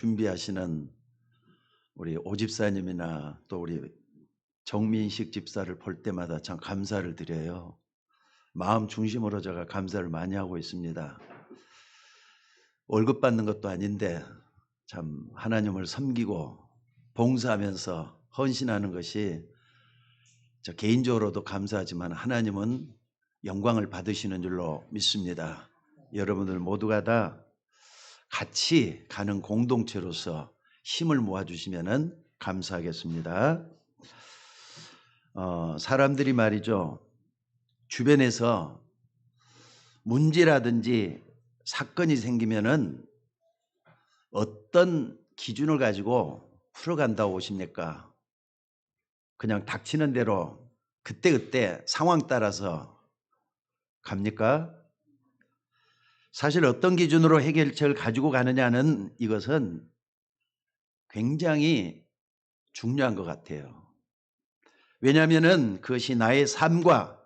준비하시는 우리 오 집사님이나 또 우리 정민식 집사를 볼 때마다 참 감사를 드려요. 마음 중심으로 제가 감사를 많이 하고 있습니다. 월급 받는 것도 아닌데 참 하나님을 섬기고 봉사하면서 헌신하는 것이 저 개인적으로도 감사하지만 하나님은 영광을 받으시는 줄로 믿습니다. 여러분들 모두가 다 같이 가는 공동체로서 힘을 모아주시면 감사하겠습니다. 사람들이 말이죠, 주변에서 문제라든지 사건이 생기면은 어떤 기준을 가지고 풀어간다고 보십니까? 그냥 닥치는 대로 그때그때 상황 따라서 갑니까? 사실 어떤 기준으로 해결책을 가지고 가느냐는 이것은 굉장히 중요한 것 같아요. 왜냐하면은 그것이 나의 삶과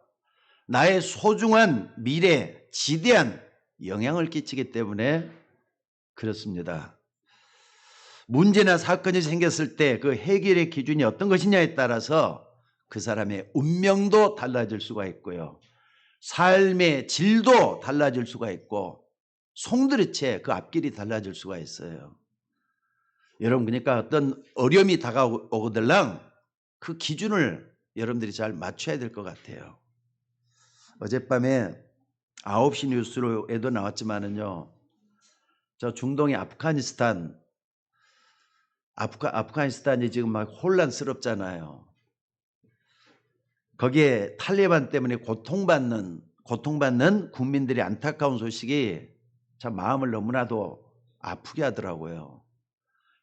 나의 소중한 미래, 지대한 영향을 끼치기 때문에 그렇습니다. 문제나 사건이 생겼을 때 그 해결의 기준이 어떤 것이냐에 따라서 그 사람의 운명도 달라질 수가 있고요. 삶의 질도 달라질 수가 있고 송두리째 그 앞길이 달라질 수가 있어요. 여러분, 그러니까 어떤 어려움이 다가오거들랑 그 기준을 여러분들이 잘 맞춰야 될 것 같아요. 어젯밤에 9시 뉴스로에도 나왔지만은요, 저 중동의 아프가니스탄이 지금 막 혼란스럽잖아요. 거기에 탈레반 때문에 고통받는 국민들의 안타까운 소식이 참 마음을 너무나도 아프게 하더라고요.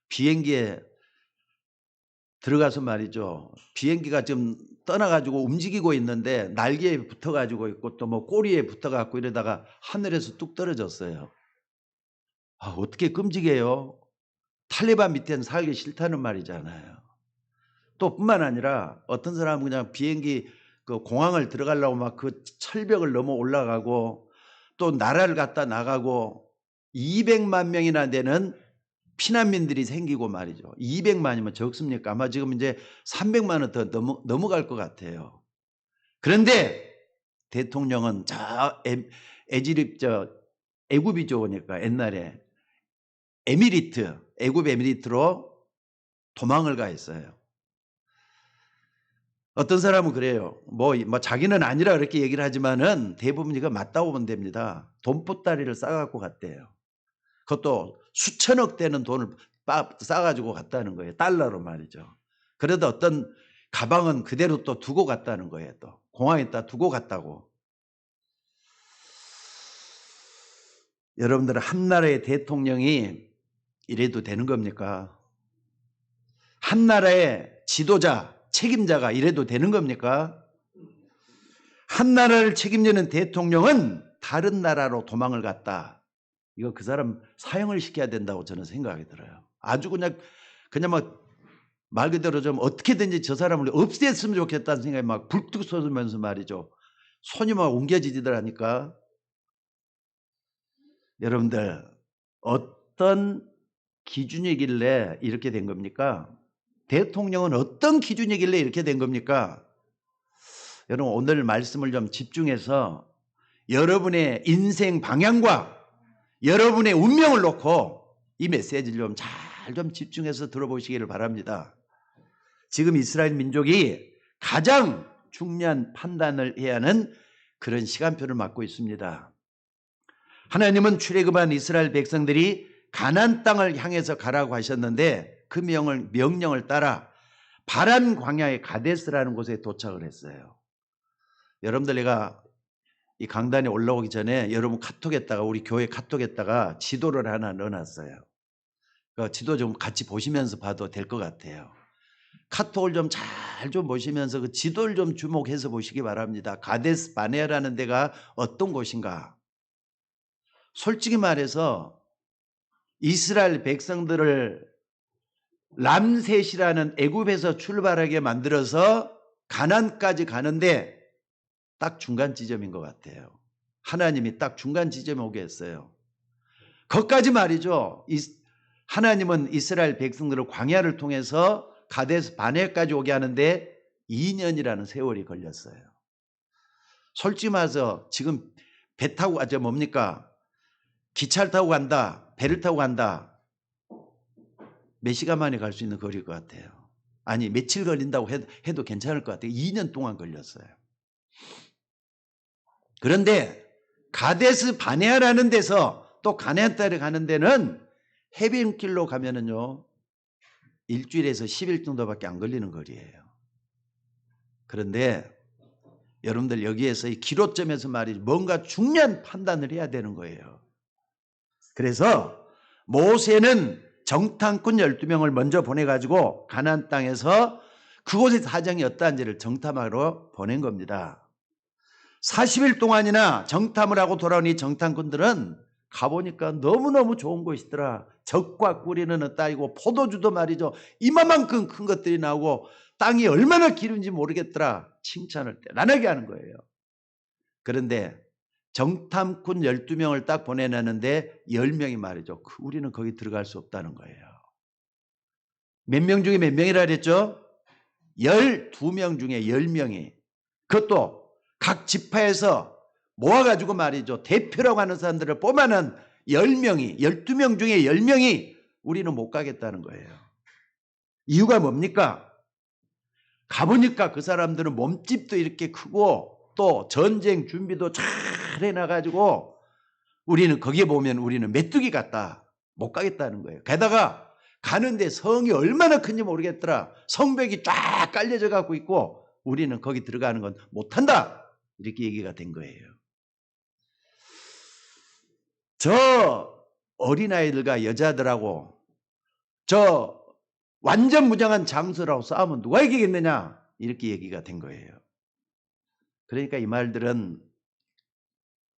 비행기에 들어가서 말이죠, 비행기가 지금 떠나가지고 움직이고 있는데 날개에 붙어가지고 있고 또 뭐 꼬리에 붙어갖고 이러다가 하늘에서 뚝 떨어졌어요. 어떻게 끔찍해요. 탈레반 밑에는 살기 싫다는 말이잖아요. 또 뿐만 아니라 어떤 사람은 그냥 비행기 그 공항을 들어가려고 막 그 철벽을 넘어 올라가고 또 나라를 갖다 나가고 200만 명이나 되는 피난민들이 생기고 말이죠. 200만이면 적습니까? 아마 지금 이제 300만은 더 넘어갈 것 같아요. 그런데 대통령은 애굽이죠. 그러니까 옛날에 애굽 에미리트로 도망을 가 있어요. 어떤 사람은 그래요. 뭐 자기는 아니라 그렇게 얘기를 하지만은 대부분 이거 맞다고 보면 됩니다. 돈보따리를 싸갖고 갔대요. 그것도 수천억 되는 돈을 싸가지고 갔다는 거예요. 달러로 말이죠. 그래도 어떤 가방은 그대로 또 두고 갔다는 거예요. 또 공항에다 두고 갔다고. 여러분들, 한 나라의 대통령이 이래도 되는 겁니까? 한 나라의 지도자, 책임자가 이래도 되는 겁니까? 한 나라를 책임지는 대통령은 다른 나라로 도망을 갔다. 이거 그 사람 사형을 시켜야 된다고 저는 생각이 들어요. 아주 그냥 막 말 그대로 좀 어떻게든지 저 사람을 없앴으면 좋겠다는 생각이 막 불뚝 솟으면서 말이죠. 손이 막 옮겨지더라니까. 여러분들, 어떤 기준이길래 이렇게 된 겁니까? 대통령은 어떤 기준이길래 이렇게 된 겁니까? 여러분, 오늘 말씀을 좀 집중해서 여러분의 인생 방향과 여러분의 운명을 놓고 이 메시지를 좀 잘 집중해서 들어보시기를 바랍니다. 지금 이스라엘 민족이 가장 중요한 판단을 해야 하는 그런 시간표를 맞고 있습니다. 하나님은 출애굽한 이스라엘 백성들이 가나안 땅을 향해서 가라고 하셨는데 그 명령을 따라 바란 광야의 가데스라는 곳에 도착을 했어요. 여러분들, 내가 이 강단에 올라오기 전에 여러분 카톡에다가, 우리 교회 카톡에다가 지도를 하나 넣어놨어요. 그 지도 좀 같이 보시면서 봐도 될 것 같아요. 카톡을 좀 잘 보시면서 그 지도를 좀 주목해서 보시기 바랍니다. 가데스 바네아라는 데가 어떤 곳인가. 솔직히 말해서 이스라엘 백성들을 람셋이라는 애굽에서 출발하게 만들어서 가나안까지 가는데 딱 중간 지점인 것 같아요. 하나님이 딱 중간 지점에 오게 했어요. 거기까지 말이죠. 하나님은 이스라엘 백성들을 광야를 통해서 가데스 바네까지 오게 하는데 2년이라는 세월이 걸렸어요. 솔직히 말해서 지금 배 타고 뭡니까? 기차를 타고 간다, 배를 타고 간다. 몇 시간 만에 갈 수 있는 거리일 것 같아요. 아니 며칠 걸린다고 해도 괜찮을 것 같아요. 2년 동안 걸렸어요. 그런데 가데스 바네아라는 데서 또 가나안 땅에 가는 데는 해변길로 가면은요 일주일에서 10일 정도밖에 안 걸리는 거리예요. 그런데 여러분들 여기에서 이 기로점에서 말이죠, 뭔가 중요한 판단을 해야 되는 거예요. 그래서 모세는 정탐꾼 12명을 먼저 보내가지고 가나안 땅에서 그곳의 사정이 어떠한지를 정탐하러 보낸 겁니다. 40일 동안이나 정탐을 하고 돌아온 이 정탐꾼들은 가보니까 너무너무 좋은 곳이더라. 적과 꿀이는 땅이고 포도주도 말이죠, 이만큼 큰 것들이 나오고 땅이 얼마나 기른지 모르겠더라. 칭찬을 대단하게 하는 거예요. 그런데 정탐꾼 12명을 딱 보내놨는데 10명이 말이죠, 우리는 거기 들어갈 수 없다는 거예요. 몇 명 중에 몇 명이라 그랬죠? 12명 중에 10명이, 그것도 각 지파에서 모아가지고 말이죠, 대표라고 하는 사람들을 뽑아낸 10명이, 12명 중에 10명이 우리는 못 가겠다는 거예요. 이유가 뭡니까? 가보니까 그 사람들은 몸집도 이렇게 크고 또 전쟁 준비도 잘 해놔가지고 우리는 거기에 보면 우리는 메뚜기 같다, 못 가겠다는 거예요. 게다가 가는데 성이 얼마나 큰지 모르겠더라. 성벽이 쫙 깔려져 갖고 있고 우리는 거기 들어가는 건 못한다, 이렇게 얘기가 된 거예요. 저 어린아이들과 여자들하고 저 완전 무장한 장수라고 싸우면 누가 이기겠느냐, 이렇게 얘기가 된 거예요. 그러니까 이 말들은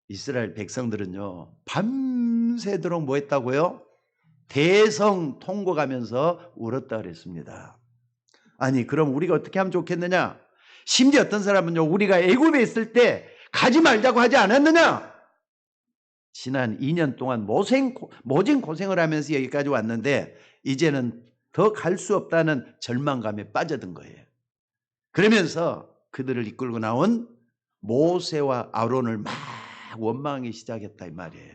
이스라엘 백성들은요 밤새도록 뭐 했다고요? 대성 통곡하면서 울었다 그랬습니다. 아니 그럼 우리가 어떻게 하면 좋겠느냐? 심지어 어떤 사람은요, 우리가 애굽에 있을 때 가지 말자고 하지 않았느냐? 지난 2년 동안 모진 고생을 하면서 여기까지 왔는데 이제는 더 갈 수 없다는 절망감에 빠져든 거예요. 그러면서 그들을 이끌고 나온 모세와 아론을 막 원망하기 시작했다 이 말이에요.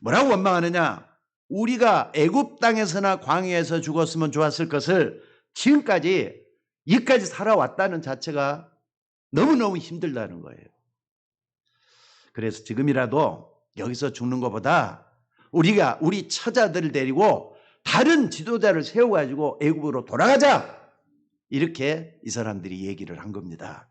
뭐라고 원망하느냐? 우리가 애굽 땅에서나 광야에서 죽었으면 좋았을 것을 지금까지 여기까지 살아왔다는 자체가 너무너무 힘들다는 거예요. 그래서 지금이라도 여기서 죽는 것보다 우리가 우리 처자들을 데리고 다른 지도자를 세워가지고 애굽으로 돌아가자, 이렇게 이 사람들이 얘기를 한 겁니다.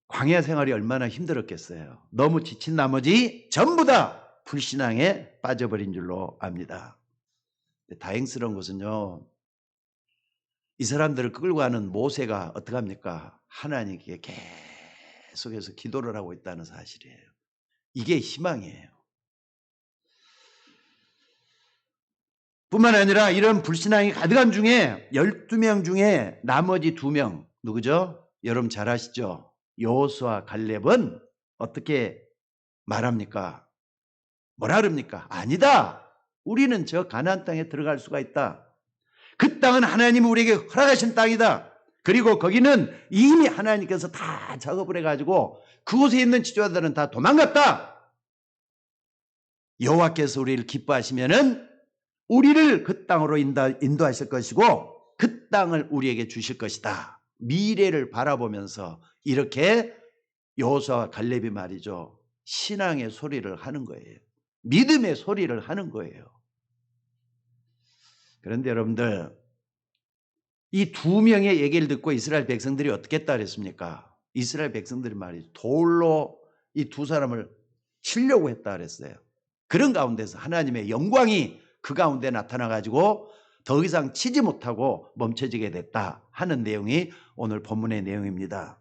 광야 생활이 얼마나 힘들었겠어요. 너무 지친 나머지 전부 다 불신앙에 빠져버린 줄로 압니다. 다행스러운 것은요, 이 사람들을 끌고 가는 모세가 어떻게 합니까? 하나님께 계속해서 기도를 하고 있다는 사실이에요. 이게 희망이에요. 뿐만 아니라 이런 불신앙이 가득한 중에 12명 중에 나머지 2명 누구죠? 여러분 잘 아시죠? 여호수아 갈렙은 어떻게 말합니까? 뭐라 그럽니까? 아니다, 우리는 저 가나안 땅에 들어갈 수가 있다. 그 땅은 하나님이 우리에게 허락하신 땅이다. 그리고 거기는 이미 하나님께서 다 작업을 해가지고 그곳에 있는 지도자들은 다 도망갔다. 여호와께서 우리를 기뻐하시면은 우리를 그 땅으로 인도하실 것이고 그 땅을 우리에게 주실 것이다. 미래를 바라보면서 이렇게 여호수아와 갈렙이 말이죠, 신앙의 소리를 하는 거예요. 믿음의 소리를 하는 거예요. 그런데 여러분들, 이 2명의 얘기를 듣고 이스라엘 백성들이 어떻게 했다 그랬습니까? 이스라엘 백성들이 말이죠, 돌로 이 2 사람을 치려고 했다 그랬어요. 그런 가운데서 하나님의 영광이 그 가운데 나타나가지고 더 이상 치지 못하고 멈춰지게 됐다 하는 내용이 오늘 본문의 내용입니다.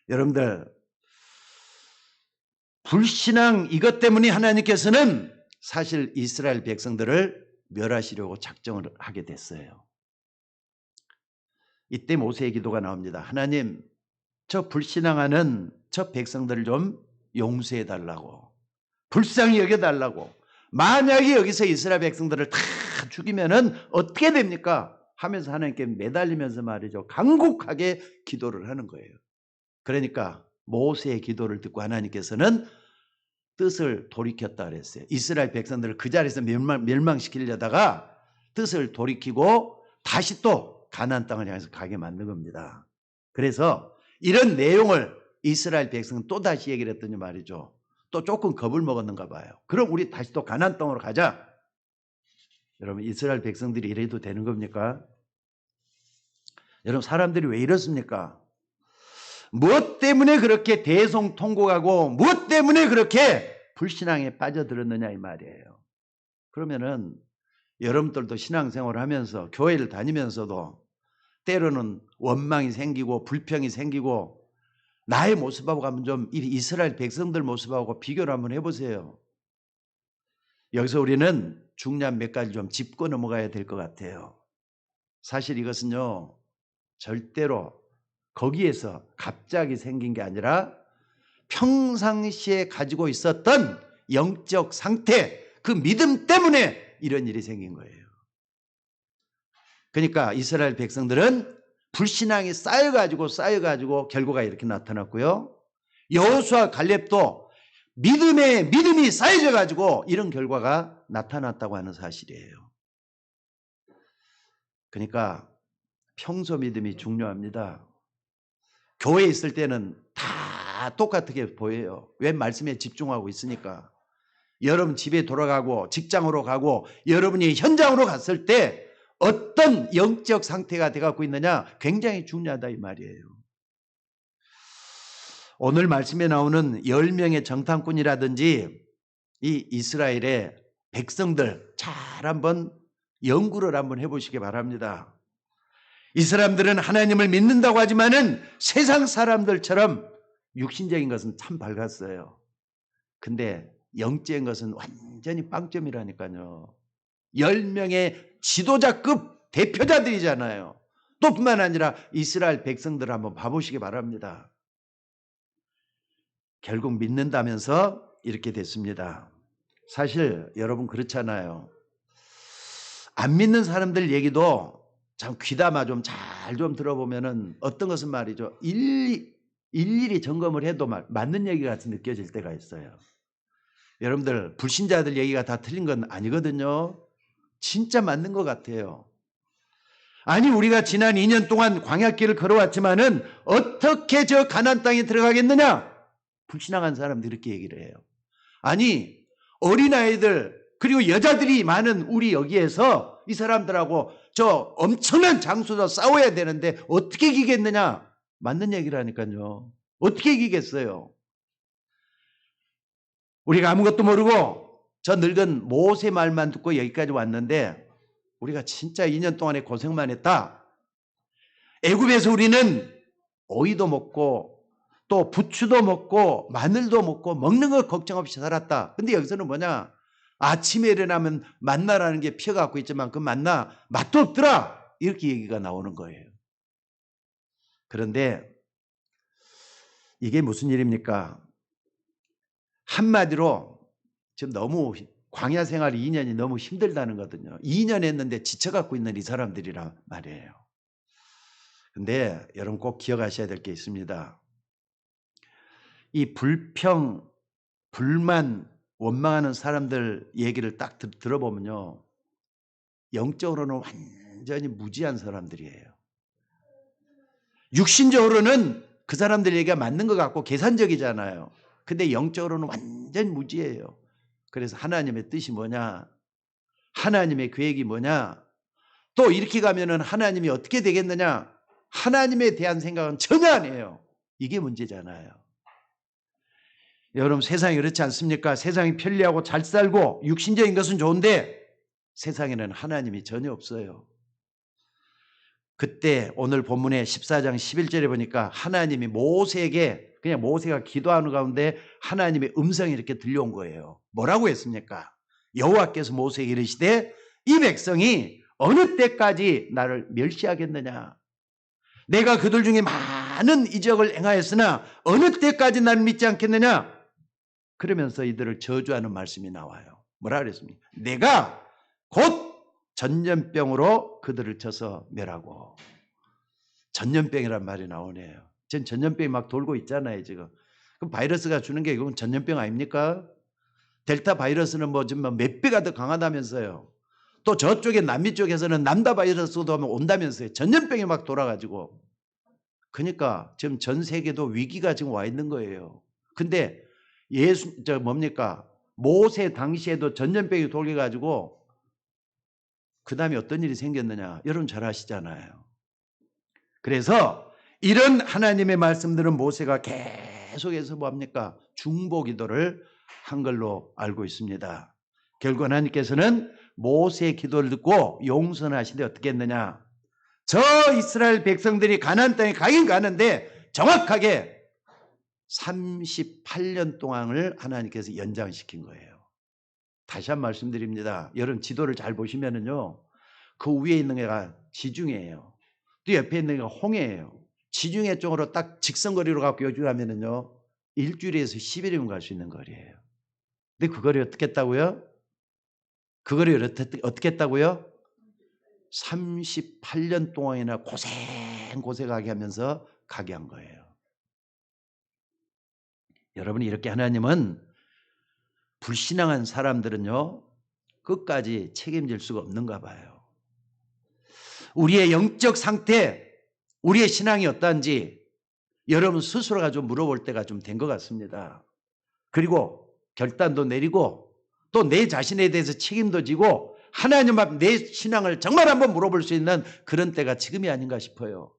여러분들, 불신앙 이것 때문에 하나님께서는 사실 이스라엘 백성들을 멸하시려고 작정을 하게 됐어요. 이때 모세의 기도가 나옵니다. 하나님, 저 불신앙하는 저 백성들을 좀 용서해 달라고, 불쌍히 여겨 달라고, 만약에 여기서 이스라엘 백성들을 다 죽이면은 어떻게 됩니까? 하면서 하나님께 매달리면서 말이죠. 간곡하게 기도를 하는 거예요. 그러니까 모세의 기도를 듣고 하나님께서는 뜻을 돌이켰다 그랬어요. 이스라엘 백성들을 그 자리에서 멸망시키려다가 뜻을 돌이키고 다시 또 가나안 땅을 향해서 가게 만든 겁니다. 그래서 이런 내용을 이스라엘 백성은 또 다시 얘기를 했더니 말이죠. 또 조금 겁을 먹었는가 봐요. 그럼 우리 다시 또 가나안 땅으로 가자. 여러분, 이스라엘 백성들이 이래도 되는 겁니까? 여러분, 사람들이 왜 이렇습니까? 무엇 때문에 그렇게 대성통곡하고 무엇 때문에 그렇게 불신앙에 빠져들었느냐 이 말이에요. 그러면은 여러분들도 신앙생활을 하면서 교회를 다니면서도 때로는 원망이 생기고 불평이 생기고 나의 모습하고 한번 좀 이스라엘 백성들 모습하고 비교를 한번 해보세요. 여기서 우리는 중요한 몇 가지 좀 짚고 넘어가야 될 것 같아요. 사실 이것은요, 절대로 거기에서 갑자기 생긴 게 아니라 평상시에 가지고 있었던 영적 상태, 그 믿음 때문에 이런 일이 생긴 거예요. 그러니까 이스라엘 백성들은 불신앙이 쌓여가지고 결과가 이렇게 나타났고요. 여호수아 갈렙도 믿음이 쌓여져가지고 이런 결과가 나타났다고 하는 사실이에요. 그러니까 평소 믿음이 중요합니다. 교회에 있을 때는 다 똑같게 보여요. 왜? 말씀에 집중하고 있으니까. 여러분 집에 돌아가고 직장으로 가고 여러분이 현장으로 갔을 때 어떤 영적 상태가 돼갖고 있느냐 굉장히 중요하다 이 말이에요. 오늘 말씀에 나오는 10명의 정탐꾼이라든지 이 이스라엘의 백성들 잘 한번 연구를 한번 해보시기 바랍니다. 이 사람들은 하나님을 믿는다고 하지만은 세상 사람들처럼 육신적인 것은 참 밝았어요. 근데 영적인 것은 완전히 빵점이라니까요. 10명의 지도자급 대표자들이잖아요. 또 뿐만 아니라 이스라엘 백성들을 한번 봐보시기 바랍니다. 결국 믿는다면서 이렇게 됐습니다. 사실 여러분 그렇잖아요. 안 믿는 사람들 얘기도 참 귀담아 좀 잘 좀 들어보면은 어떤 것은 말이죠. 일일이 점검을 해도 맞는 얘기 같이 느껴질 때가 있어요. 여러분들 불신자들 얘기가 다 틀린 건 아니거든요. 진짜 맞는 것 같아요. 아니 우리가 지난 2년 동안 광야길을 걸어왔지만은 어떻게 저 가나안 땅에 들어가겠느냐? 불신앙한 사람들이 이렇게 얘기를 해요. 아니 어린아이들 그리고 여자들이 많은 우리 여기에서 이 사람들하고 저 엄청난 장수도 싸워야 되는데 어떻게 이기겠느냐? 맞는 얘기라니까요. 어떻게 이기겠어요? 우리가 아무것도 모르고 저 늙은 모세 말만 듣고 여기까지 왔는데 우리가 진짜 2년 동안에 고생만 했다. 애굽에서 우리는 오이도 먹고 또 부추도 먹고 마늘도 먹고 먹는 거 걱정 없이 살았다. 근데 여기서는 뭐냐? 아침에 일어나면 만나라는 게 피어갖고 있지만 그 만나 맛도 없더라. 이렇게 얘기가 나오는 거예요. 그런데 이게 무슨 일입니까? 한마디로 지금 너무 광야 생활이 2년이 너무 힘들다는 거거든요. 2년 했는데 지쳐갖고 있는 이 사람들이란 말이에요. 근데 여러분 꼭 기억하셔야 될 게 있습니다. 이 불평, 불만, 원망하는 사람들 얘기를 딱 들어보면요. 영적으로는 완전히 무지한 사람들이에요. 육신적으로는 그 사람들 얘기가 맞는 것 같고 계산적이잖아요. 근데 영적으로는 완전히 무지해요. 그래서 하나님의 뜻이 뭐냐? 하나님의 계획이 뭐냐? 또 이렇게 가면은 하나님이 어떻게 되겠느냐? 하나님에 대한 생각은 전혀 안 해요. 이게 문제잖아요. 여러분 세상이 그렇지 않습니까? 세상이 편리하고 잘 살고 육신적인 것은 좋은데 세상에는 하나님이 전혀 없어요. 그때 오늘 본문의 14장 11절에 보니까 하나님이 모세에게 그냥 모세가 기도하는 가운데 하나님의 음성이 이렇게 들려온 거예요. 뭐라고 했습니까? 여호와께서 모세에게 이르시되 이 백성이 어느 때까지 나를 멸시하겠느냐? 내가 그들 중에 많은 이적을 행하였으나 어느 때까지 나를 믿지 않겠느냐? 그러면서 이들을 저주하는 말씀이 나와요. 뭐라 그랬습니까? 내가 곧 전염병으로 그들을 쳐서 멸하고. 전염병이란 말이 나오네요. 지금 전염병이 막 돌고 있잖아요, 지금. 그럼 바이러스가 주는 게 이건 전염병 아닙니까? 델타 바이러스는 뭐 지금 몇 배가 더 강하다면서요. 또 저쪽에 남미 쪽에서는 남다 바이러스도 온다면서요. 전염병이 막 돌아가지고. 그러니까 지금 전 세계도 위기가 지금 와 있는 거예요. 근데 뭡니까? 모세 당시에도 전염병이 돌려가지고 그 다음에 어떤 일이 생겼느냐. 여러분 잘 아시잖아요. 그래서 이런 하나님의 말씀들은 모세가 계속해서 뭡니까? 중보기도를 한 걸로 알고 있습니다. 결국 하나님께서는 모세의 기도를 듣고 용서하시되 어떻게 했느냐? 저 이스라엘 백성들이 가나안 땅에 가긴 가는데 정확하게 38년 동안을 하나님께서 연장시킨 거예요. 다시 한 번 말씀드립니다. 여러분 지도를 잘 보시면은요. 그 위에 있는 게가 지중해예요. 또 옆에 있는 게가 홍해예요. 지중해 쪽으로 딱 직선거리로 갖고 여기 가면은요. 일주일에서 10일이면 갈 수 있는 거리예요. 근데 그 거리 어떻게 했다고요? 그 거리 어떻게 했다고요? 38년 동안이나 고생하게 하면서 가게 한 거예요. 여러분이 이렇게 하나님은 불신앙한 사람들은요. 끝까지 책임질 수가 없는가 봐요. 우리의 영적 상태, 우리의 신앙이 어떠한지 여러분 스스로가 좀 물어볼 때가 좀 된 것 같습니다. 그리고 결단도 내리고 또 내 자신에 대해서 책임도 지고 하나님 앞 내 신앙을 정말 한번 물어볼 수 있는 그런 때가 지금이 아닌가 싶어요.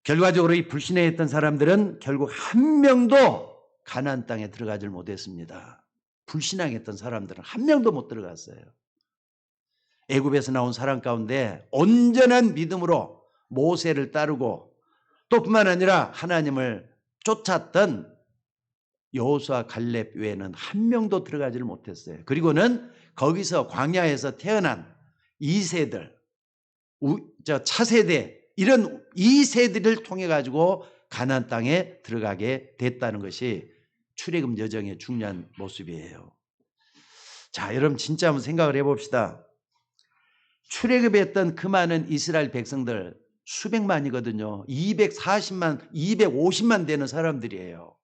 결과적으로 이 불신앙했던 사람들은 결국 한 명도 가나안 땅에 들어가질 못했습니다. 불신앙했던 사람들은 한 명도 못 들어갔어요. 애굽에서 나온 사람 가운데 온전한 믿음으로 모세를 따르고 또 뿐만 아니라 하나님을 쫓았던 여호수아 갈렙 외에는 한 명도 들어가지를 못했어요. 그리고는 거기서 광야에서 태어난 2세들, 차세대 이런 2세들을 통해 가지고 가나안 땅에 들어가게 됐다는 것이 출애굽 여정의 중요한 모습이에요. 자, 여러분 진짜 한번 생각을 해봅시다. 출애굽했던 그 많은 이스라엘 백성들 수백만이거든요. 240만, 250만 되는 사람들이에요.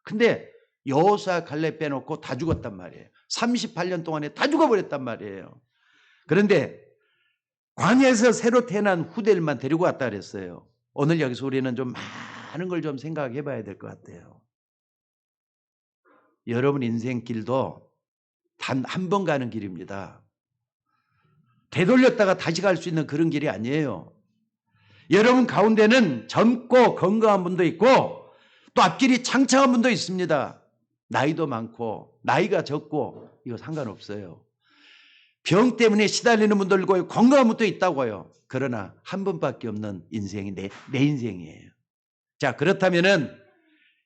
근데 여호수아 갈렙 빼놓고 다 죽었단 말이에요. 38년 동안에 다 죽어버렸단 말이에요. 그런데 광야에서 새로 태어난 후대들만 데리고 왔다 그랬어요. 오늘 여기서 우리는 좀 많은 걸 좀 생각해 봐야 될 것 같아요. 여러분 인생길도 단 한 번 가는 길입니다. 되돌렸다가 다시 갈 수 있는 그런 길이 아니에요. 여러분 가운데는 젊고 건강한 분도 있고 또 앞길이 창창한 분도 있습니다. 나이도 많고 나이가 적고 이거 상관없어요. 병 때문에 시달리는 분들도 있고 건강한 분도 있다고요. 그러나 한 번밖에 없는 인생이 내 인생이에요. 자, 그렇다면은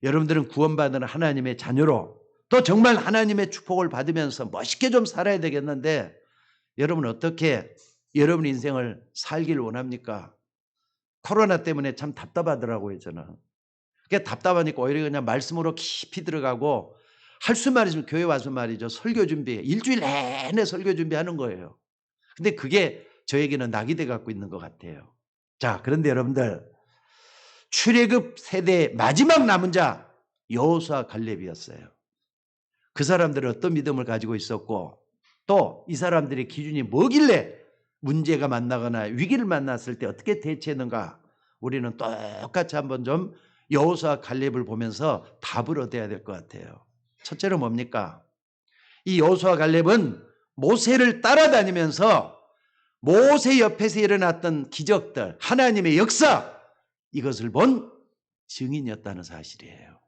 여러분들은 구원받은 하나님의 자녀로 또 정말 하나님의 축복을 받으면서 멋있게 좀 살아야 되겠는데 여러분 어떻게 여러분 인생을 살길 원합니까? 코로나 때문에 참 답답하더라고요, 저는. 그러니까 답답하니까 오히려 그냥 말씀으로 깊이 들어가고 할 수만 있으면 교회 와서 말이죠. 설교 준비, 일주일 내내 설교 준비하는 거예요. 근데 그게 저에게는 낙이 돼 갖고 있는 것 같아요. 자, 그런데 여러분들 출애굽 세대의 마지막 남은 자 여호수아 갈렙이었어요. 그 사람들은 어떤 믿음을 가지고 있었고 또 이 사람들의 기준이 뭐길래 문제가 만나거나 위기를 만났을 때 어떻게 대처했는가 우리는 똑같이 한번 좀 여호수아 갈렙을 보면서 답을 얻어야 될 것 같아요. 첫째로 뭡니까? 이 여호수아 갈렙은 모세를 따라다니면서 모세 옆에서 일어났던 기적들, 하나님의 역사 이것을 본 증인이었다는 사실이에요.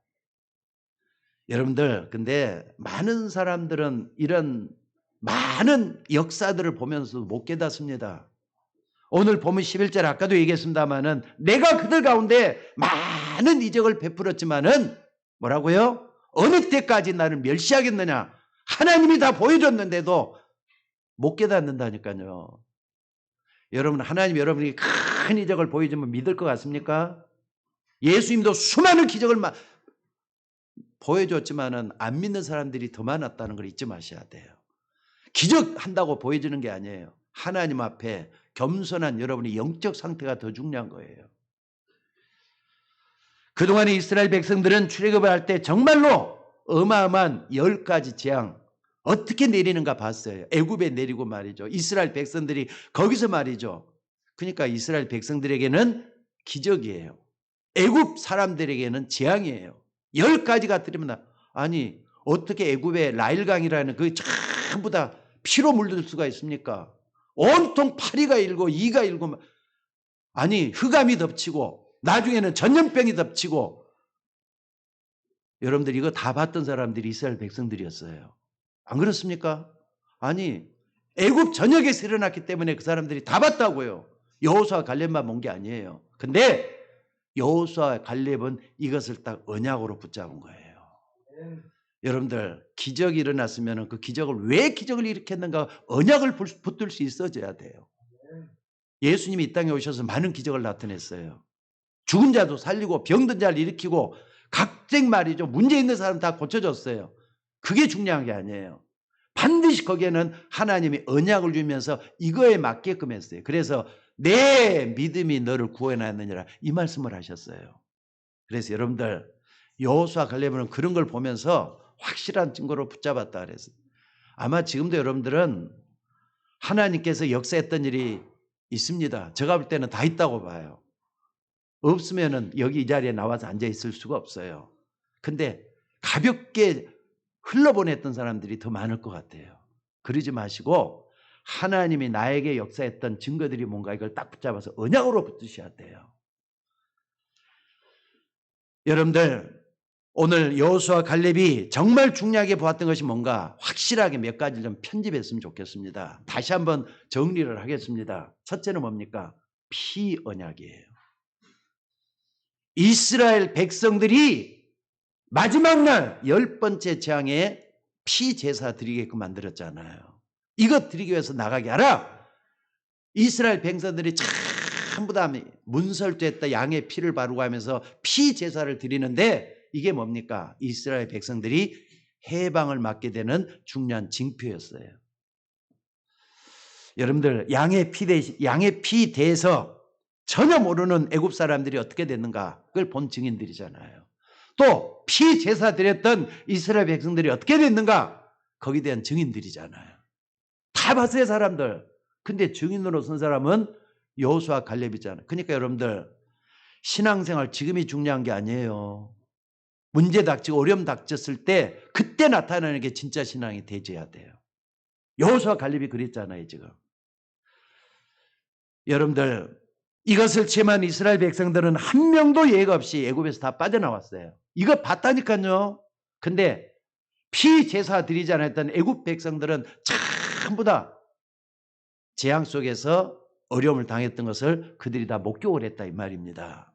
여러분들 근데 많은 사람들은 이런 많은 역사들을 보면서 못 깨닫습니다. 오늘 보면 11절 아까도 얘기했습니다마는 내가 그들 가운데 많은 이적을 베풀었지만은 뭐라고요? 어느 때까지 나를 멸시하겠느냐? 하나님이 다 보여줬는데도 못 깨닫는다니까요. 여러분 하나님이 여러분에게 큰 이적을 보여주면 믿을 것 같습니까? 예수님도 수많은 기적을 보여줬지만은 안 믿는 사람들이 더 많았다는 걸 잊지 마셔야 돼요. 기적한다고 보여지는 게 아니에요. 하나님 앞에 겸손한 여러분의 영적 상태가 더 중요한 거예요. 그동안에 이스라엘 백성들은 출애굽을 할 때 정말로 어마어마한 10가지 재앙 어떻게 내리는가 봤어요. 애굽에 내리고 말이죠. 이스라엘 백성들이 거기서 말이죠. 그러니까 이스라엘 백성들에게는 기적이에요. 애굽 사람들에게는 재앙이에요. 10가지가 들으면 아니 어떻게 애굽의 나일강이라는 그 전부 다 피로 물들 수가 있습니까? 온통 파리가 일고 이가 일고 아니 흑암이 덮치고 나중에는 전염병이 덮치고 여러분들 이거 다 봤던 사람들이 이스라엘 백성들이었어요. 안 그렇습니까? 아니 애굽 전역에서 일어났기 때문에 그 사람들이 다 봤다고요. 여호수아 갈렙만 본 게 아니에요. 근데 여호수아 갈렙은 이것을 딱 언약으로 붙잡은 거예요. 여러분들 기적이 일어났으면 그 기적을 왜 기적을 일으켰는가 언약을 붙들 수 있어져야 돼요. 예수님이 이 땅에 오셔서 많은 기적을 나타냈어요. 죽은 자도 살리고 병든 자를 일으키고 각종 말이죠. 문제 있는 사람 다 고쳐줬어요. 그게 중요한 게 아니에요. 반드시 거기에는 하나님이 언약을 주면서 이거에 맞게끔 했어요. 그래서 내 믿음이 너를 구원하느니라 이 말씀을 하셨어요. 그래서 여러분들 여호수아 갈렙은 그런 걸 보면서 확실한 증거로 붙잡았다 그랬어요. 아마 지금도 여러분들은 하나님께서 역사했던 일이 있습니다. 제가 볼 때는 다 있다고 봐요. 없으면은 여기 이 자리에 나와서 앉아 있을 수가 없어요. 근데 가볍게 흘러보냈던 사람들이 더 많을 것 같아요. 그러지 마시고 하나님이 나에게 역사했던 증거들이 뭔가 이걸 딱 붙잡아서 언약으로 붙으셔야 돼요. 여러분들 오늘 여호수아 갈렙이 정말 중요하게 보았던 것이 뭔가 확실하게 몇 가지를 좀 편집했으면 좋겠습니다. 다시 한번 정리를 하겠습니다. 첫째는 뭡니까? 피언약이에요. 이스라엘 백성들이 마지막 날 10번째 재앙에 피제사 드리게끔 만들었잖아요. 이것 드리기 위해서 나가게 하라. 이스라엘 백성들이 전부 다 문설주했다 양의 피를 바르고 하면서 피제사를 드리는데 이게 뭡니까? 이스라엘 백성들이 해방을 맞게 되는 중요한 징표였어요. 여러분들 양의 피 대해서 전혀 모르는 애굽 사람들이 어떻게 됐는가 그걸 본 증인들이잖아요. 또 피제사 드렸던 이스라엘 백성들이 어떻게 됐는가 거기에 대한 증인들이잖아요. 다 봤어요 사람들. 근데 증인으로 선 사람은 여호수아 갈렙이잖아요. 그러니까 여러분들 신앙생활 지금이 중요한 게 아니에요. 문제 닥치고 어려움 닥쳤을 때 그때 나타나는 게 진짜 신앙이 되져야 돼요. 여호수아 갈렙이 그랬잖아요 지금. 여러분들 이것을 체험한 이스라엘 백성들은 한 명도 예가 없이 애굽에서 다 빠져나왔어요. 이거 봤다니까요. 근데 피제사 드리지 않았던 애굽 백성들은 전부 다 재앙 속에서 어려움을 당했던 것을 그들이 다 목격을 했다 이 말입니다.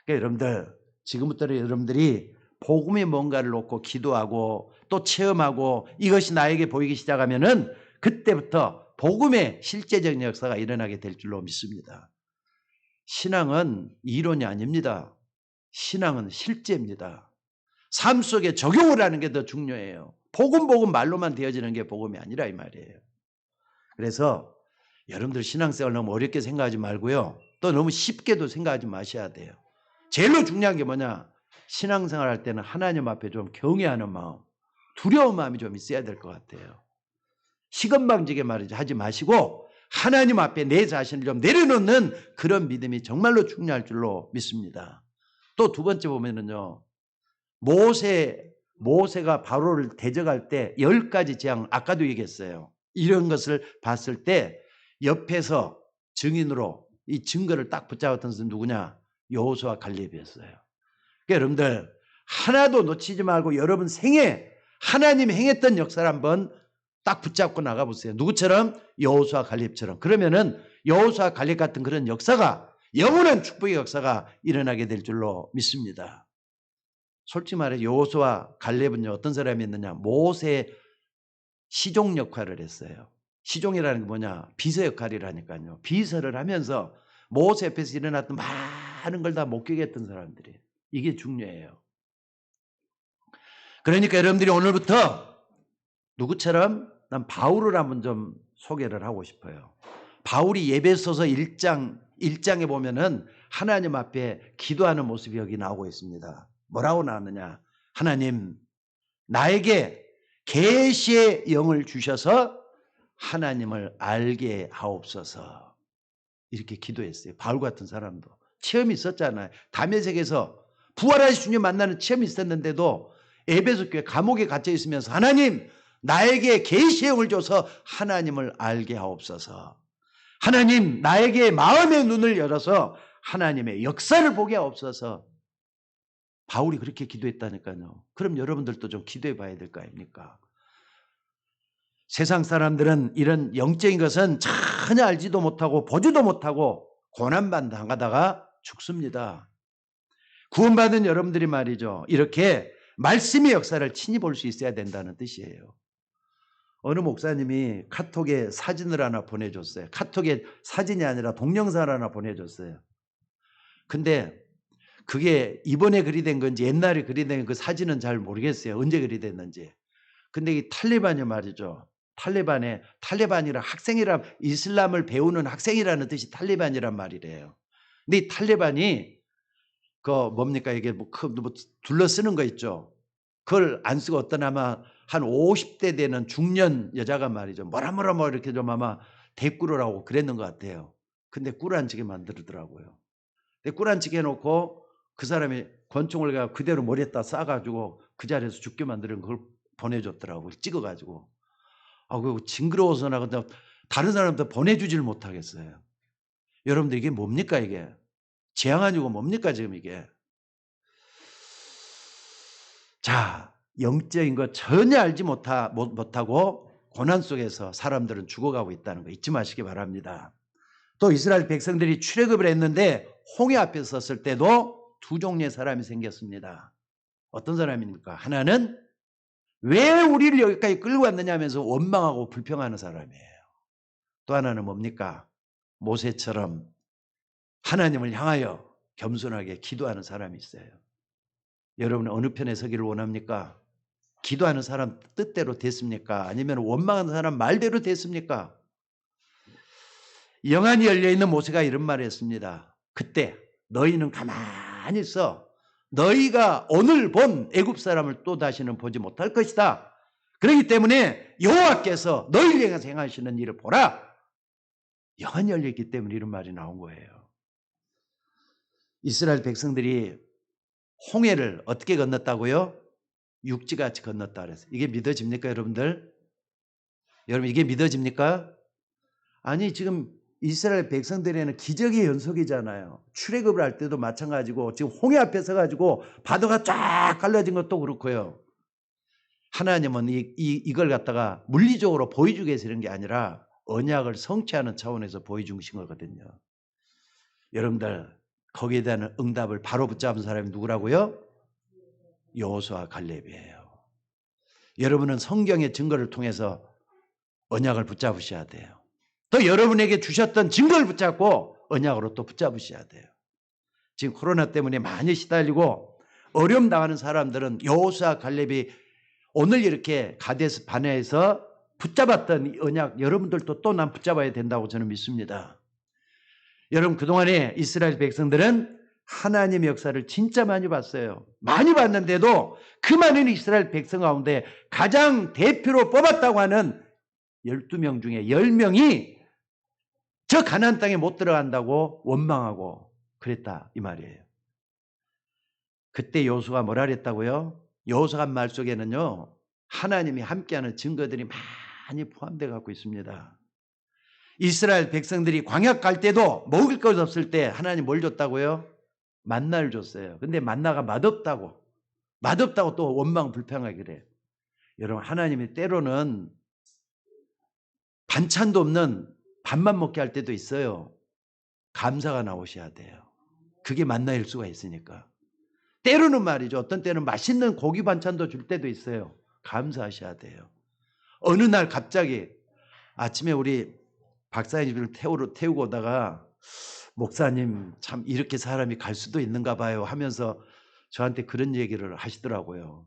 그러니까 여러분들 지금부터 여러분들이 복음의 뭔가를 놓고 기도하고 또 체험하고 이것이 나에게 보이기 시작하면은 그때부터 복음의 실제적인 역사가 일어나게 될 줄로 믿습니다. 신앙은 이론이 아닙니다. 신앙은 실제입니다. 삶 속에 적용을 하는 게 더 중요해요. 복음 말로만 되어지는 게 복음이 아니라 이 말이에요. 그래서 여러분들 신앙생활 너무 어렵게 생각하지 말고요. 또 너무 쉽게도 생각하지 마셔야 돼요. 제일로 중요한 게 뭐냐? 신앙생활 할 때는 하나님 앞에 좀 경외하는 마음, 두려운 마음이 좀 있어야 될 것 같아요. 시건방지게 말이죠. 하지 마시고 하나님 앞에 내 자신을 좀 내려놓는 그런 믿음이 정말로 중요할 줄로 믿습니다. 또 두 번째 보면은요. 모세가 바로를 대적할 때 10가지 재앙 아까도 얘기했어요. 이런 것을 봤을 때 옆에서 증인으로 이 증거를 딱 붙잡았던 사람은 누구냐? 여호수아 갈렙이었어요. 그러니까 여러분들 하나도 놓치지 말고 여러분 생에 하나님이 행했던 역사를 한번 딱 붙잡고 나가보세요. 누구처럼? 여호수아 갈렙처럼. 그러면은 여호수아 갈렙 같은 그런 역사가 영원한 축복의 역사가 일어나게 될 줄로 믿습니다. 솔직히 말해 여호수아 갈렙은요 어떤 사람이었느냐? 모세의 시종 역할을 했어요. 시종이라는 게 뭐냐? 비서 역할이라니까요. 비서를 하면서 모세 앞에서 일어났던 많은 걸 다 목격했던 사람들이에요. 이게 중요해요. 그러니까 여러분들이 오늘부터 누구처럼 난 바울을 한번 좀 소개를 하고 싶어요. 바울이 에베소서 1장에 보면은 하나님 앞에 기도하는 모습이 여기 나오고 있습니다. 뭐라고 나왔느냐? 하나님, 나에게 계시의 영을 주셔서 하나님을 알게 하옵소서. 이렇게 기도했어요. 바울 같은 사람도 체험이 있었잖아요. 다메섹에서 부활하신 주님 만나는 체험이 있었는데도 에베소 교회 감옥에 갇혀 있으면서 하나님, 나에게 계시의 영을 줘서 하나님을 알게 하옵소서. 하나님, 나에게 마음의 눈을 열어서 하나님의 역사를 보게 하옵소서. 바울이 그렇게 기도했다니까요. 그럼 여러분들도 좀 기도해 봐야 될 거 아닙니까? 세상 사람들은 이런 영적인 것은 전혀 알지도 못하고 보지도 못하고 고난당하다가 죽습니다. 구원받은 여러분들이 말이죠, 이렇게 말씀의 역사를 친히 볼 수 있어야 된다는 뜻이에요. 어느 목사님이 카톡에 사진을 하나 보내줬어요. 카톡에 사진이 아니라 동영상을 하나 보내줬어요. 근데 그게 이번에 글이 된 건지 옛날에 글이 된 그 사진은 잘 모르겠어요. 언제 글이 됐는지. 근데 이 탈레반이 말이죠. 탈레반이라 학생이라, 이슬람을 배우는 학생이라는 뜻이 탈레반이란 말이래요. 근데 이 탈레반이 그 뭡니까 이게 뭐 둘러쓰는 거 있죠. 그걸 안 쓰고 어떤 아마 한 50대 되는 중년 여자가 말이죠. 뭐라 이렇게 좀 아마 대꾸를 하고 그랬는 것 같아요. 근데 꿀 안 치게 만들더라고요. 근데 꿀 안 치게 해놓고 그 사람이 권총을 그대로 머리에다 쏴가지고 그 자리에서 죽게 만드는 걸 보내줬더라고요. 찍어가지고. 아, 그거 징그러워서 나 근데 다른 사람한테 보내주질 못하겠어요. 여러분들 이게 뭡니까 이게? 재앙 아니고 뭡니까 지금 이게? 자, 영적인 거 전혀 알지 못하고 고난 속에서 사람들은 죽어가고 있다는 거 잊지 마시기 바랍니다. 또 이스라엘 백성들이 출애굽을 했는데 홍해 앞에 섰을 때도 두 종류의 사람이 생겼습니다. 어떤 사람입니까? 하나는 왜 우리를 여기까지 끌고 왔느냐 하면서 원망하고 불평하는 사람이에요. 또 하나는 뭡니까? 모세처럼 하나님을 향하여 겸손하게 기도하는 사람이 있어요. 여러분은 어느 편에 서기를 원합니까? 기도하는 사람 뜻대로 됐습니까? 아니면 원망하는 사람 말대로 됐습니까? 영안이 열려있는 모세가 이런 말을 했습니다. 그때 너희는 가만히 있어. 너희가 오늘 본 애굽 사람을 또 다시는 보지 못할 것이다. 그렇기 때문에 여호와께서 너희를 향해서 행하시는 일을 보라. 영안이 열려있기 때문에 이런 말이 나온 거예요. 이스라엘 백성들이 홍해를 어떻게 건넜다고요? 육지같이 건넜다 그랬어요. 이게 믿어집니까 여러분들? 여러분 이게 믿어집니까? 아니 지금 이스라엘 백성들에는 기적의 연속이잖아요. 출애굽을 할 때도 마찬가지고 지금 홍해 앞에 서가지고 바다가 쫙 갈라진 것도 그렇고요. 하나님은 이걸 갖다가 물리적으로 보여주기 위해서 이런 게 아니라 언약을 성취하는 차원에서 보여주신 거거든요. 여러분들 거기에 대한 응답을 바로 붙잡은 사람이 누구라고요? 여호수아 갈렙이에요. 여러분은 성경의 증거를 통해서 언약을 붙잡으셔야 돼요. 또 여러분에게 주셨던 증거를 붙잡고 언약으로 또 붙잡으셔야 돼요. 지금 코로나 때문에 많이 시달리고 어려움 당하는 사람들은 여호수아 갈렙이 오늘 이렇게 가데스 바네아에서 붙잡았던 이 언약 여러분들도 또 난 붙잡아야 된다고 저는 믿습니다. 여러분 그동안에 이스라엘 백성들은 하나님의 역사를 진짜 많이 봤어요. 많이 봤는데도 그 많은 이스라엘 백성 가운데 가장 대표로 뽑았다고 하는 12명 중에 10명이 저 가나안 땅에 못 들어간다고 원망하고 그랬다 이 말이에요. 그때 여호수아가 뭐라 그랬다고요? 여호수아 말 속에는요 하나님이 함께하는 증거들이 많이 포함되어 갖고 있습니다. 이스라엘 백성들이 광야 갈 때도 먹을 것 없을 때 하나님 뭘 줬다고요? 만나를 줬어요. 근데 만나가 맛없다고 또 원망 불평하게 그래요. 여러분 하나님이 때로는 반찬도 없는 밥만 먹게 할 때도 있어요. 감사가 나오셔야 돼요. 그게 만나일 수가 있으니까. 때로는 말이죠. 어떤 때는 맛있는 고기 반찬도 줄 때도 있어요. 감사하셔야 돼요. 어느 날 갑자기 아침에 우리 박사님을 태우고 오다가 목사님 참 이렇게 사람이 갈 수도 있는가 봐요 하면서 저한테 그런 얘기를 하시더라고요.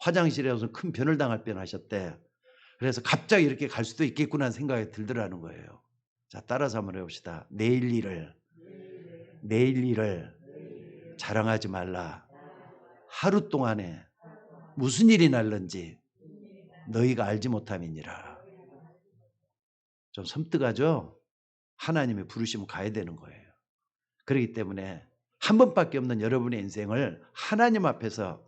화장실에서 큰 변을 당할 뻔하셨대. 그래서 갑자기 이렇게 갈 수도 있겠구나 하는 생각이 들더라는 거예요. 자, 따라서 한번 해봅시다. 내일 일을 자랑하지 말라. 하루 동안에 무슨 일이 날는지 너희가 알지 못함이니라. 좀 섬뜩하죠? 하나님의 부르심을 가야 되는 거예요. 그렇기 때문에 한 번밖에 없는 여러분의 인생을 하나님 앞에서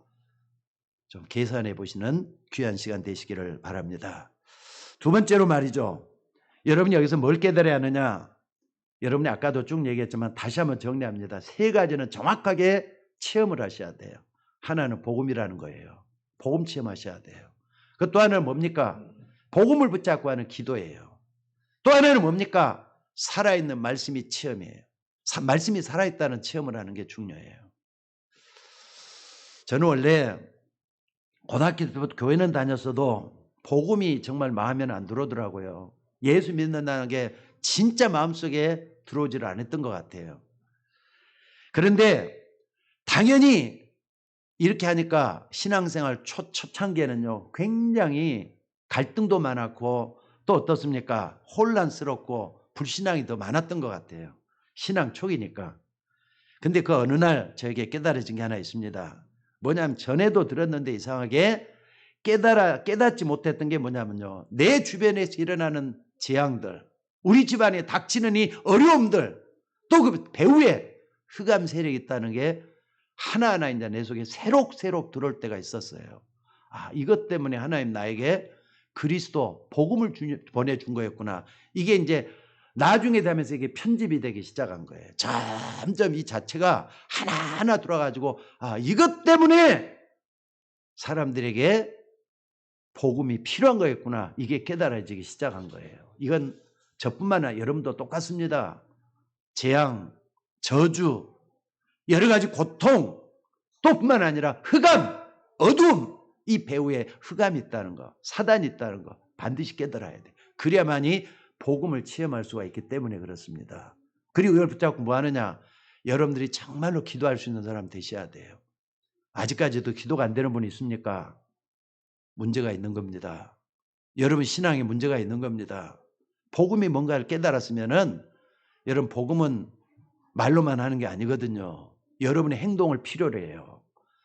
좀 계산해 보시는 귀한 시간 되시기를 바랍니다. 두 번째로 말이죠. 여러분이 여기서 뭘 깨달아야 하느냐? 여러분이 아까도 쭉 얘기했지만 다시 한번 정리합니다. 세 가지는 정확하게 체험을 하셔야 돼요. 하나는 복음이라는 거예요. 복음 체험하셔야 돼요. 그 또 하나는 뭡니까? 복음을 붙잡고 하는 기도예요. 또 하나는 뭡니까? 살아있는 말씀이 체험이에요. 말씀이 살아있다는 체험을 하는 게 중요해요. 저는 원래 고등학교 때부터 교회는 다녔어도 복음이 정말 마음에는 안 들어오더라고요. 예수 믿는다는 게 진짜 마음속에 들어오지를 않았던 것 같아요. 그런데 당연히 이렇게 하니까 신앙생활 초창기에는요, 굉장히 갈등도 많았고 또 어떻습니까? 혼란스럽고 불신앙이 더 많았던 것 같아요. 신앙 초기니까. 근데 그 어느 날 저에게 깨달아진 게 하나 있습니다. 뭐냐면 전에도 들었는데 이상하게 깨닫지 못했던 게 뭐냐면요. 내 주변에서 일어나는 재앙들, 우리 집안에 닥치는 이 어려움들, 또 그 배후에 흑암 세력이 있다는 게 하나하나 이제 내 속에 새록새록 들어올 때가 있었어요. 아, 이것 때문에 하나님 나에게 그리스도 복음을 보내준 거였구나. 이게 이제 나중에 되면서 이게 편집이 되기 시작한 거예요. 점점 이 자체가 하나하나 들어가지고 아, 이것 때문에 사람들에게 복음이 필요한 거였구나. 이게 깨달아지기 시작한 거예요. 이건 저뿐만 아니라 여러분도 똑같습니다. 재앙, 저주, 여러 가지 고통, 또 뿐만 아니라 흑암, 어둠, 이 배후에 흑암이 있다는 거, 사단이 있다는 거 반드시 깨달아야 돼. 그래야만이 복음을 체험할 수가 있기 때문에 그렇습니다. 그리고 이걸 붙잡고 뭐 하느냐? 여러분들이 정말로 기도할 수 있는 사람 되셔야 돼요. 아직까지도 기도가 안 되는 분이 있습니까? 문제가 있는 겁니다. 여러분 신앙에 문제가 있는 겁니다. 복음이 뭔가를 깨달았으면은 여러분 복음은 말로만 하는 게 아니거든요. 여러분의 행동을 필요로 해요.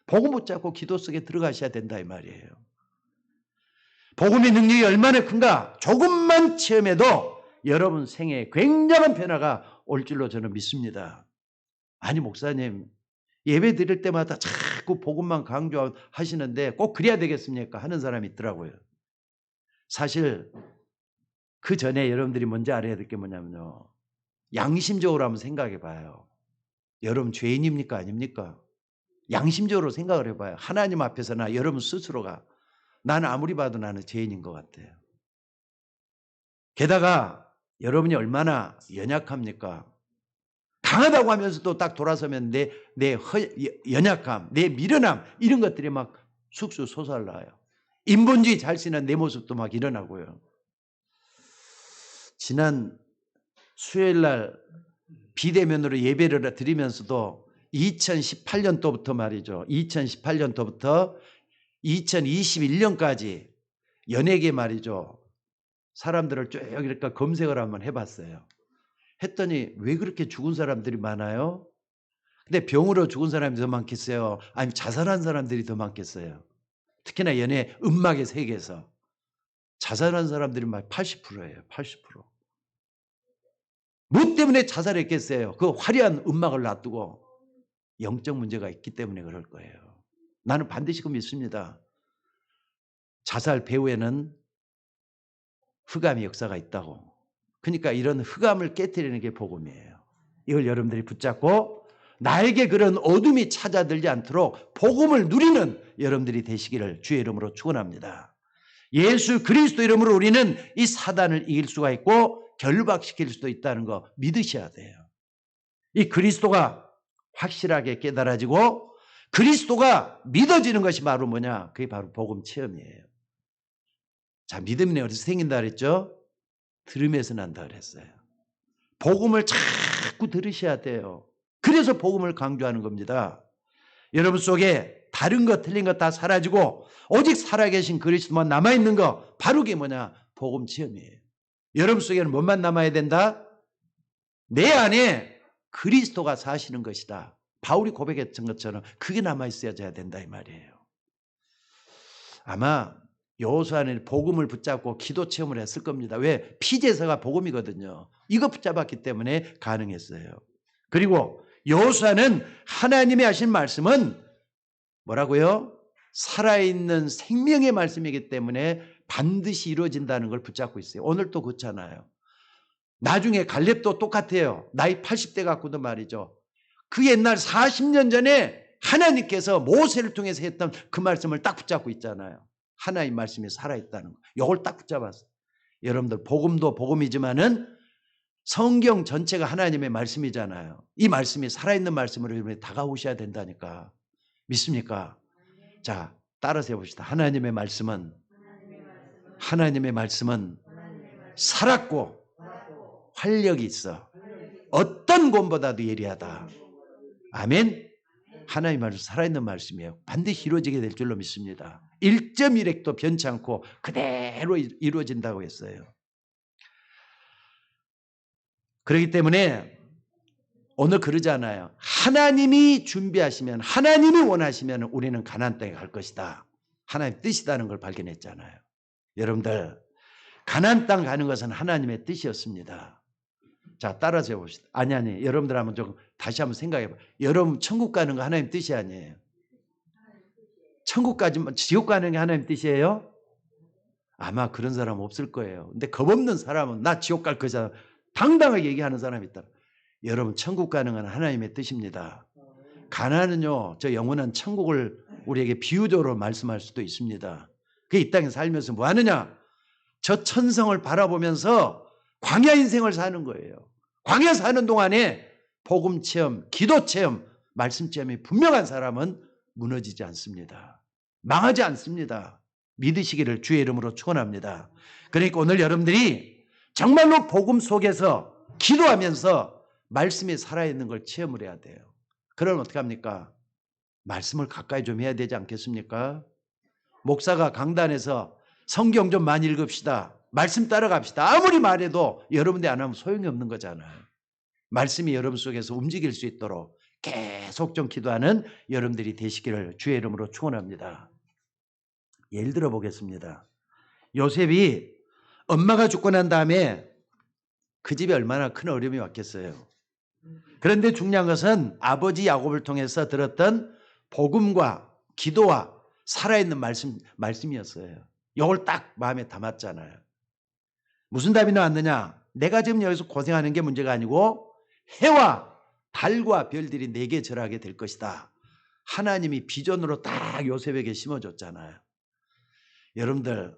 복음 붙잡고 기도 속에 들어가셔야 된다 이 말이에요. 복음의 능력이 얼마나 큰가 조금만 체험해도 여러분 생애에 굉장한 변화가 올 줄로 저는 믿습니다. 아니 목사님 예배 드릴 때마다 자꾸 복음만 강조하시는데 꼭 그래야 되겠습니까? 하는 사람이 있더라고요. 사실 그 전에 여러분들이 먼저 알아야 될 게 뭐냐면요. 양심적으로 한번 생각해 봐요. 여러분 죄인입니까? 아닙니까? 양심적으로 생각을 해봐요. 하나님 앞에서나 여러분 스스로가 나는 아무리 봐도 나는 죄인인 것 같아요. 게다가 여러분이 얼마나 연약합니까? 강하다고 하면서도 딱 돌아서면 내 연약함, 내 미련함 이런 것들이 막 쑥쑥 솟아나요. 인본주의 잘 쓰는 내 모습도 막 일어나고요. 지난 수요일 날 비대면으로 예배를 드리면서도 2018년도부터 말이죠. 2018년도부터 2021년까지 연예계 말이죠. 사람들을 쭉 이렇게 검색을 한번 해봤어요. 했더니 왜 그렇게 죽은 사람들이 많아요? 근데 병으로 죽은 사람이 더 많겠어요? 아니면 자살한 사람들이 더 많겠어요? 특히나 연예 음악의 세계에서 자살한 사람들이 막 80%예요. 80%. 뭐 때문에 자살했겠어요? 그 화려한 음악을 놔두고 영적 문제가 있기 때문에 그럴 거예요. 나는 반드시 그 믿습니다. 자살 배후에는 흑암의 역사가 있다고. 그러니까 이런 흑암을 깨뜨리는 게 복음이에요. 이걸 여러분들이 붙잡고 나에게 그런 어둠이 찾아들지 않도록 복음을 누리는 여러분들이 되시기를 주의 이름으로 축원합니다. 예수 그리스도 이름으로 우리는 이 사단을 이길 수가 있고 결박시킬 수도 있다는 거 믿으셔야 돼요. 이 그리스도가 확실하게 깨달아지고 그리스도가 믿어지는 것이 바로 뭐냐? 그게 바로 복음 체험이에요. 자, 믿음이 어디서 생긴다 그랬죠? 들음에서 난다 그랬어요. 복음을 자꾸 들으셔야 돼요. 그래서 복음을 강조하는 겁니다. 여러분 속에 다른 거 틀린 거 다 사라지고 오직 살아계신 그리스도만 남아있는 거, 바로 그게 뭐냐? 복음 체험이에요. 여러분 속에는 뭐만 남아야 된다? 내 안에 그리스도가 사시는 것이다. 바울이 고백했던 것처럼 그게 남아있어야 된다 이 말이에요. 아마 여호수아는 복음을 붙잡고 기도 체험을 했을 겁니다. 왜? 피제사가 복음이거든요. 이거 붙잡았기 때문에 가능했어요. 그리고 여호수아는 하나님이 하신 말씀은 뭐라고요? 살아있는 생명의 말씀이기 때문에 반드시 이루어진다는 걸 붙잡고 있어요. 오늘 또 그렇잖아요. 나중에 갈렙도 똑같아요. 나이 80대 갖고도 말이죠. 그 옛날 40년 전에 하나님께서 모세를 통해서 했던 그 말씀을 딱 붙잡고 있잖아요. 하나님 말씀이 살아있다는 거. 이걸 딱 붙잡았어요. 여러분들 복음도 복음이지만은 성경 전체가 하나님의 말씀이잖아요. 이 말씀이 살아있는 말씀으로 여러분이 다가오셔야 된다니까. 믿습니까? 자, 따라서 해봅시다. 하나님의 말씀은 살았고 활력이 있어. 어떤 권보다도 예리하다. 아멘. 하나님의 말씀 살아있는 말씀이에요. 반드시 이루어지게 될 줄로 믿습니다. 1.1핵도 변치 않고 그대로 이루어진다고 했어요. 그렇기 때문에 오늘 그러잖아요. 하나님이 준비하시면, 하나님이 원하시면 우리는 가나안 땅에 갈 것이다. 하나님의 뜻이라는 걸 발견했잖아요. 여러분들 가나안 땅 가는 것은 하나님의 뜻이었습니다. 자, 따라서 해봅시다. 아니 여러분들 한번 좀 다시 한번 생각해봐. 여러분 천국 가는 거 하나님 뜻이 아니에요. 천국 가지만 지옥 가는 게 하나님 뜻이에요? 아마 그런 사람 없을 거예요. 근데 겁없는 사람은 나 지옥 갈 거잖아. 당당하게 얘기하는 사람이 있다. 여러분 천국 가는 건 하나님의 뜻입니다. 가나안은요, 저 영원한 천국을 우리에게 비유적으로 말씀할 수도 있습니다. 그 이 땅에 살면서 뭐 하느냐? 저 천성을 바라보면서 광야 인생을 사는 거예요. 광야 사는 동안에 복음 체험, 기도 체험, 말씀 체험이 분명한 사람은 무너지지 않습니다. 망하지 않습니다. 믿으시기를 주의 이름으로 축원합니다. 그러니까 오늘 여러분들이 정말로 복음 속에서 기도하면서 말씀이 살아있는 걸 체험을 해야 돼요. 그러면 어떻게 합니까? 말씀을 가까이 좀 해야 되지 않겠습니까? 목사가 강단에서 성경 좀 많이 읽읍시다. 말씀 따라갑시다. 아무리 말해도 여러분들이 안 하면 소용이 없는 거잖아요. 말씀이 여러분 속에서 움직일 수 있도록 계속 좀 기도하는 여러분들이 되시기를 주의 이름으로 축원합니다. 예를 들어 보겠습니다. 요셉이 엄마가 죽고 난 다음에 그 집에 얼마나 큰 어려움이 왔겠어요. 그런데 중요한 것은 아버지 야곱을 통해서 들었던 복음과 기도와 살아있는 말씀이었어요. 이걸 딱 마음에 담았잖아요. 무슨 답이 나왔느냐? 내가 지금 여기서 고생하는 게 문제가 아니고 해와 달과 별들이 내게 절하게 될 것이다. 하나님이 비전으로 딱 요셉에게 심어줬잖아요. 여러분들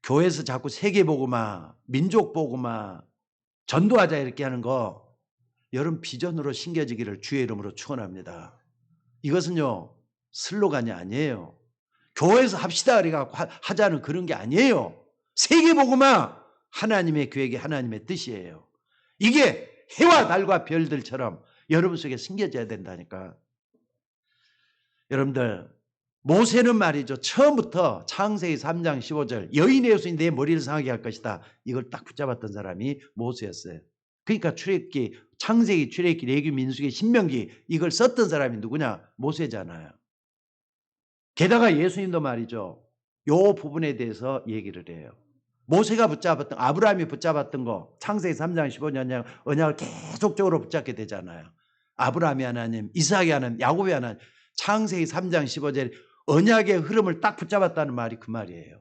교회에서 자꾸 세계복음화, 민족복음화, 전도하자 이렇게 하는 거 여러분 비전으로 심겨지기를 주의 이름으로 축원합니다. 이것은요 슬로건이 아니에요. 교회에서 합시다 우리가 하자는 그런 게 아니에요. 세계복음화 하나님의 계획이 하나님의 뜻이에요. 이게 해와 달과 별들처럼 여러분 속에 심겨져야 된다니까. 여러분들 모세는 말이죠. 처음부터 창세기 3장 15절 여인의 여수인 내 머리를 상하게 할 것이다. 이걸 딱 붙잡았던 사람이 모세였어요. 그러니까 출애굽기, 창세기, 출애굽기, 레위기, 민수기, 신명기 이걸 썼던 사람이 누구냐? 모세잖아요. 게다가 예수님도 말이죠. 요 부분에 대해서 얘기를 해요. 모세가 붙잡았던, 아브라함이 붙잡았던 거 창세기 3장 15절 언약을 계속적으로 붙잡게 되잖아요. 아브라함이 하나님, 이삭이 하나님, 야곱이 하나님. 창세기 3장 15절 언약의 흐름을 딱 붙잡았다는 말이 그 말이에요.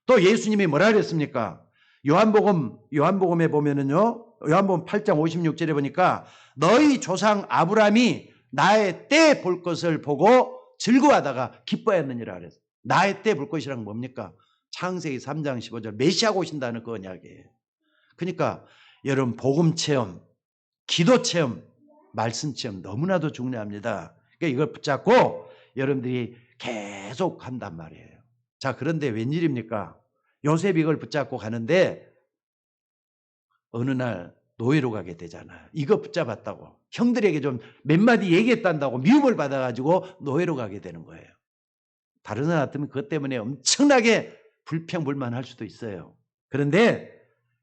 또 예수님이 뭐라 그랬습니까? 요한복음에 보면은요, 요한복음 8장 56절에 보니까 너희 조상 아브라함이 나의 때 볼 것을 보고 즐거워하다가 기뻐했느니라 그랬어요. 나의 때 볼 것이란 뭡니까? 창세기 3장 15절 메시아가 오신다는 그 언약이에요. 그러니까 여러분 복음 체험, 기도 체험, 말씀 체험 너무나도 중요합니다. 그러니까 이걸 붙잡고 여러분들이 계속 한단 말이에요. 자, 그런데 웬일입니까? 요셉이 이걸 붙잡고 가는데 어느 날 노예로 가게 되잖아요. 이거 붙잡았다고 형들에게 좀 몇 마디 얘기했단다고 미움을 받아가지고 노예로 가게 되는 거예요. 다른 사람 같으면 그것 때문에 엄청나게 불평불만할 수도 있어요. 그런데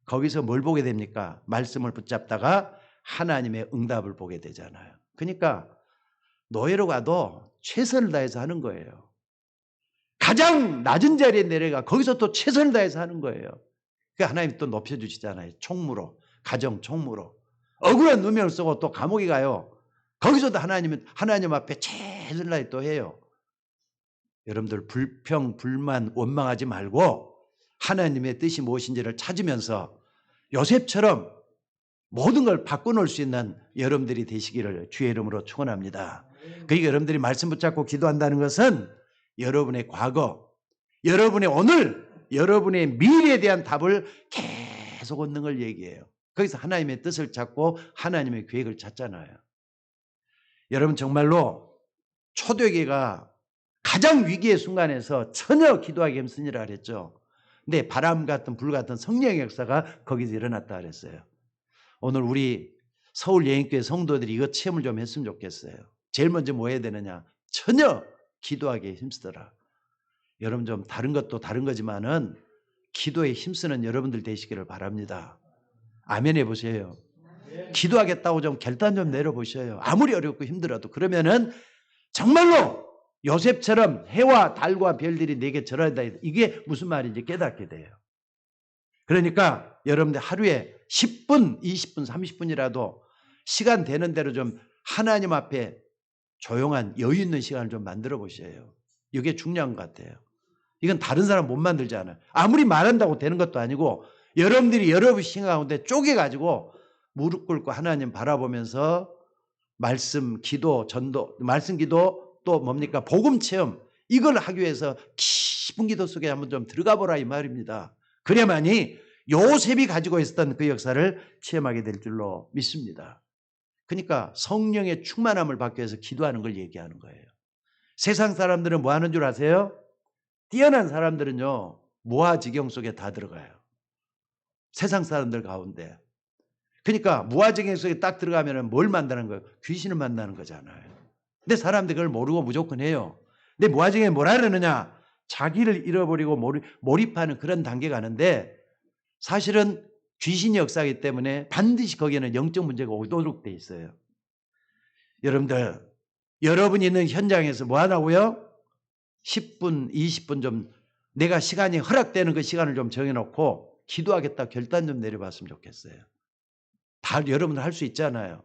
거기서 뭘 보게 됩니까? 말씀을 붙잡다가 하나님의 응답을 보게 되잖아요. 그러니까 노예로 가도 최선을 다해서 하는 거예요. 가장 낮은 자리에 내려가 거기서 또 최선을 다해서 하는 거예요. 그 하나님이 또 높여주시잖아요. 총무로, 가정 총무로. 억울한 누명을 쓰고 또 감옥에 가요. 거기서도 하나님 앞에 최선을 다해 또 해요. 여러분들 불평, 불만, 원망하지 말고 하나님의 뜻이 무엇인지를 찾으면서 요셉처럼 모든 걸 바꿔놓을 수 있는 여러분들이 되시기를 주의 이름으로 축원합니다. 그러니까 여러분들이 말씀 붙잡고 기도한다는 것은 여러분의 과거, 여러분의 오늘, 여러분의 미래에 대한 답을 계속 얻는 걸 얘기해요. 거기서 하나님의 뜻을 찾고 하나님의 계획을 찾잖아요. 여러분 정말로 초대교회가 가장 위기의 순간에서 전혀 기도하기 힘쓰니라 그랬죠. 근데 바람 같은 불 같은 성령의 역사가 거기서 일어났다 그랬어요. 오늘 우리 서울 예인교회 성도들이 이거 체험을 좀 했으면 좋겠어요. 제일 먼저 뭐 해야 되느냐? 전혀 기도하기에 힘쓰더라. 여러분 좀 다른 것도 다른 거지만은 기도에 힘쓰는 여러분들 되시기를 바랍니다. 아멘 해보세요. 기도하겠다고 좀 결단 좀 내려보셔요. 아무리 어렵고 힘들어도. 그러면은 정말로 요셉처럼 해와 달과 별들이 내게 절하다. 이게 무슨 말인지 깨닫게 돼요. 그러니까 여러분들 하루에 10분, 20분, 30분이라도 시간 되는 대로 좀 하나님 앞에 조용한 여유 있는 시간을 좀 만들어 보셔요. 이게 중요한 것 같아요. 이건 다른 사람 못 만들잖아요. 아무리 말한다고 되는 것도 아니고 여러분들이 여러분 시간 가운데 쪼개가지고 무릎 꿇고 하나님 바라보면서 말씀 기도, 전도, 말씀 기도 또 뭡니까? 복음 체험 이걸 하기 위해서 깊은 기도 속에 한번 좀 들어가 보라 이 말입니다. 그래야만이 요셉이 가지고 있었던 그 역사를 체험하게 될 줄로 믿습니다. 그러니까 성령의 충만함을 받기 위해서 기도하는 걸 얘기하는 거예요. 세상 사람들은 뭐 하는 줄 아세요? 뛰어난 사람들은요. 무아지경 속에 다 들어가요. 세상 사람들 가운데. 그러니까 무아지경 속에 딱 들어가면 뭘 만나는 거예요? 귀신을 만나는 거잖아요. 근데 사람들이 그걸 모르고 무조건 해요. 근데 무아지경에 뭐라 그러느냐? 자기를 잃어버리고 몰입하는 그런 단계가 가는데 사실은 귀신이 역사하기 때문에 반드시 거기에는 영적 문제가 오도록 돼 있어요. 여러분들, 여러분이 있는 현장에서 뭐 하나고요? 10분, 20분 좀 내가 시간이 허락되는 그 시간을 좀 정해놓고 기도하겠다 결단 좀 내려봤으면 좋겠어요. 다 여러분들 할 수 있잖아요.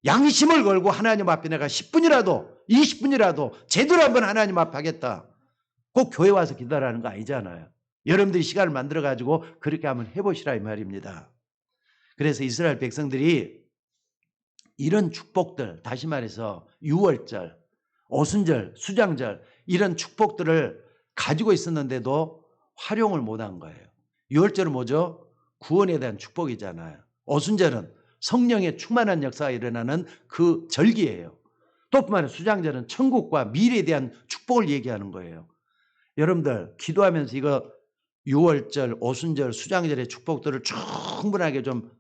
양심을 걸고 하나님 앞에 내가 10분이라도 20분이라도 제대로 한번 하나님 앞에 하겠다. 꼭 교회 와서 기도하라는 거 아니잖아요. 여러분들이 시간을 만들어가지고 그렇게 한번 해보시라 이 말입니다. 그래서 이스라엘 백성들이 이런 축복들, 다시 말해서 유월절, 오순절, 수장절 이런 축복들을 가지고 있었는데도 활용을 못한 거예요. 유월절은 뭐죠? 구원에 대한 축복이잖아요. 오순절은 성령의 충만한 역사가 일어나는 그 절기예요. 또 뿐만 아니라 수장절은 천국과 미래에 대한 축복을 얘기하는 거예요. 여러분들 기도하면서 이거 유월절, 오순절, 수장절의 축복들을 충분하게 좀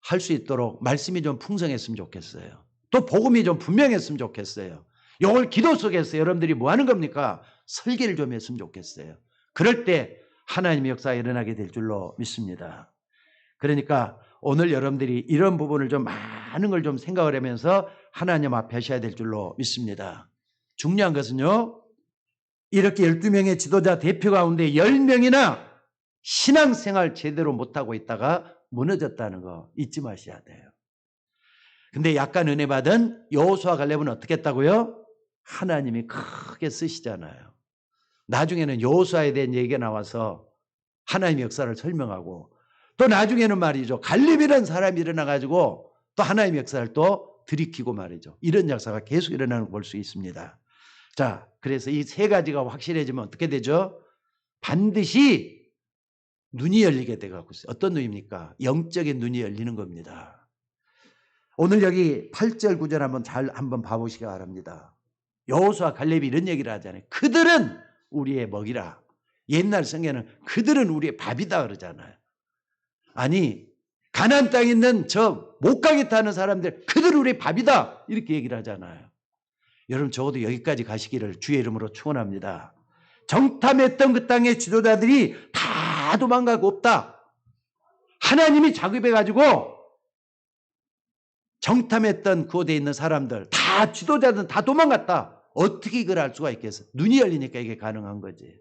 할 수 있도록 말씀이 좀 풍성했으면 좋겠어요. 또 복음이 좀 분명했으면 좋겠어요. 이걸 기도 속에서 여러분들이 뭐 하는 겁니까? 설계를 좀 했으면 좋겠어요. 그럴 때 하나님의 역사가 일어나게 될 줄로 믿습니다. 그러니까 오늘 여러분들이 이런 부분을 좀 많은 걸 좀 생각을 하면서 하나님 앞에 하셔야 될 줄로 믿습니다. 중요한 것은요. 이렇게 12명의 지도자 대표 가운데 10명이나 신앙생활 제대로 못하고 있다가 무너졌다는 거 잊지 마셔야 돼요. 근데 약간 은혜 받은 여호수아 갈렙은 어떻게 했다고요? 하나님이 크게 쓰시잖아요. 나중에는 여호수아에 대한 얘기가 나와서 하나님의 역사를 설명하고 또 나중에는 말이죠. 갈렙이라는 사람이 일어나가지고 또 하나님의 역사를 또 들이키고 말이죠. 이런 역사가 계속 일어나는 걸 볼 수 있습니다. 자, 그래서 이 세 가지가 확실해지면 어떻게 되죠? 반드시 눈이 열리게 돼가고 있어요. 어떤 눈입니까? 영적인 눈이 열리는 겁니다. 오늘 여기 8절 9절 한번 봐보시기 바랍니다. 여호수아 갈렙이 이런 얘기를 하잖아요. 그들은 우리의 먹이라. 옛날 성경에는 그들은 우리의 밥이다 그러잖아요. 아니 가나안 땅에 있는 저 못 가겠다는 사람들 그들 우리 밥이다 이렇게 얘기를 하잖아요. 여러분 적어도 여기까지 가시기를 주의 이름으로 축원합니다. 정탐했던 그 땅의 지도자들이 다 도망가고 없다. 하나님이 작업해가지고 정탐했던 그곳에 있는 사람들 다 지도자들은 다 도망갔다. 어떻게 이걸 알 수가 있겠어? 눈이 열리니까 이게 가능한 거지.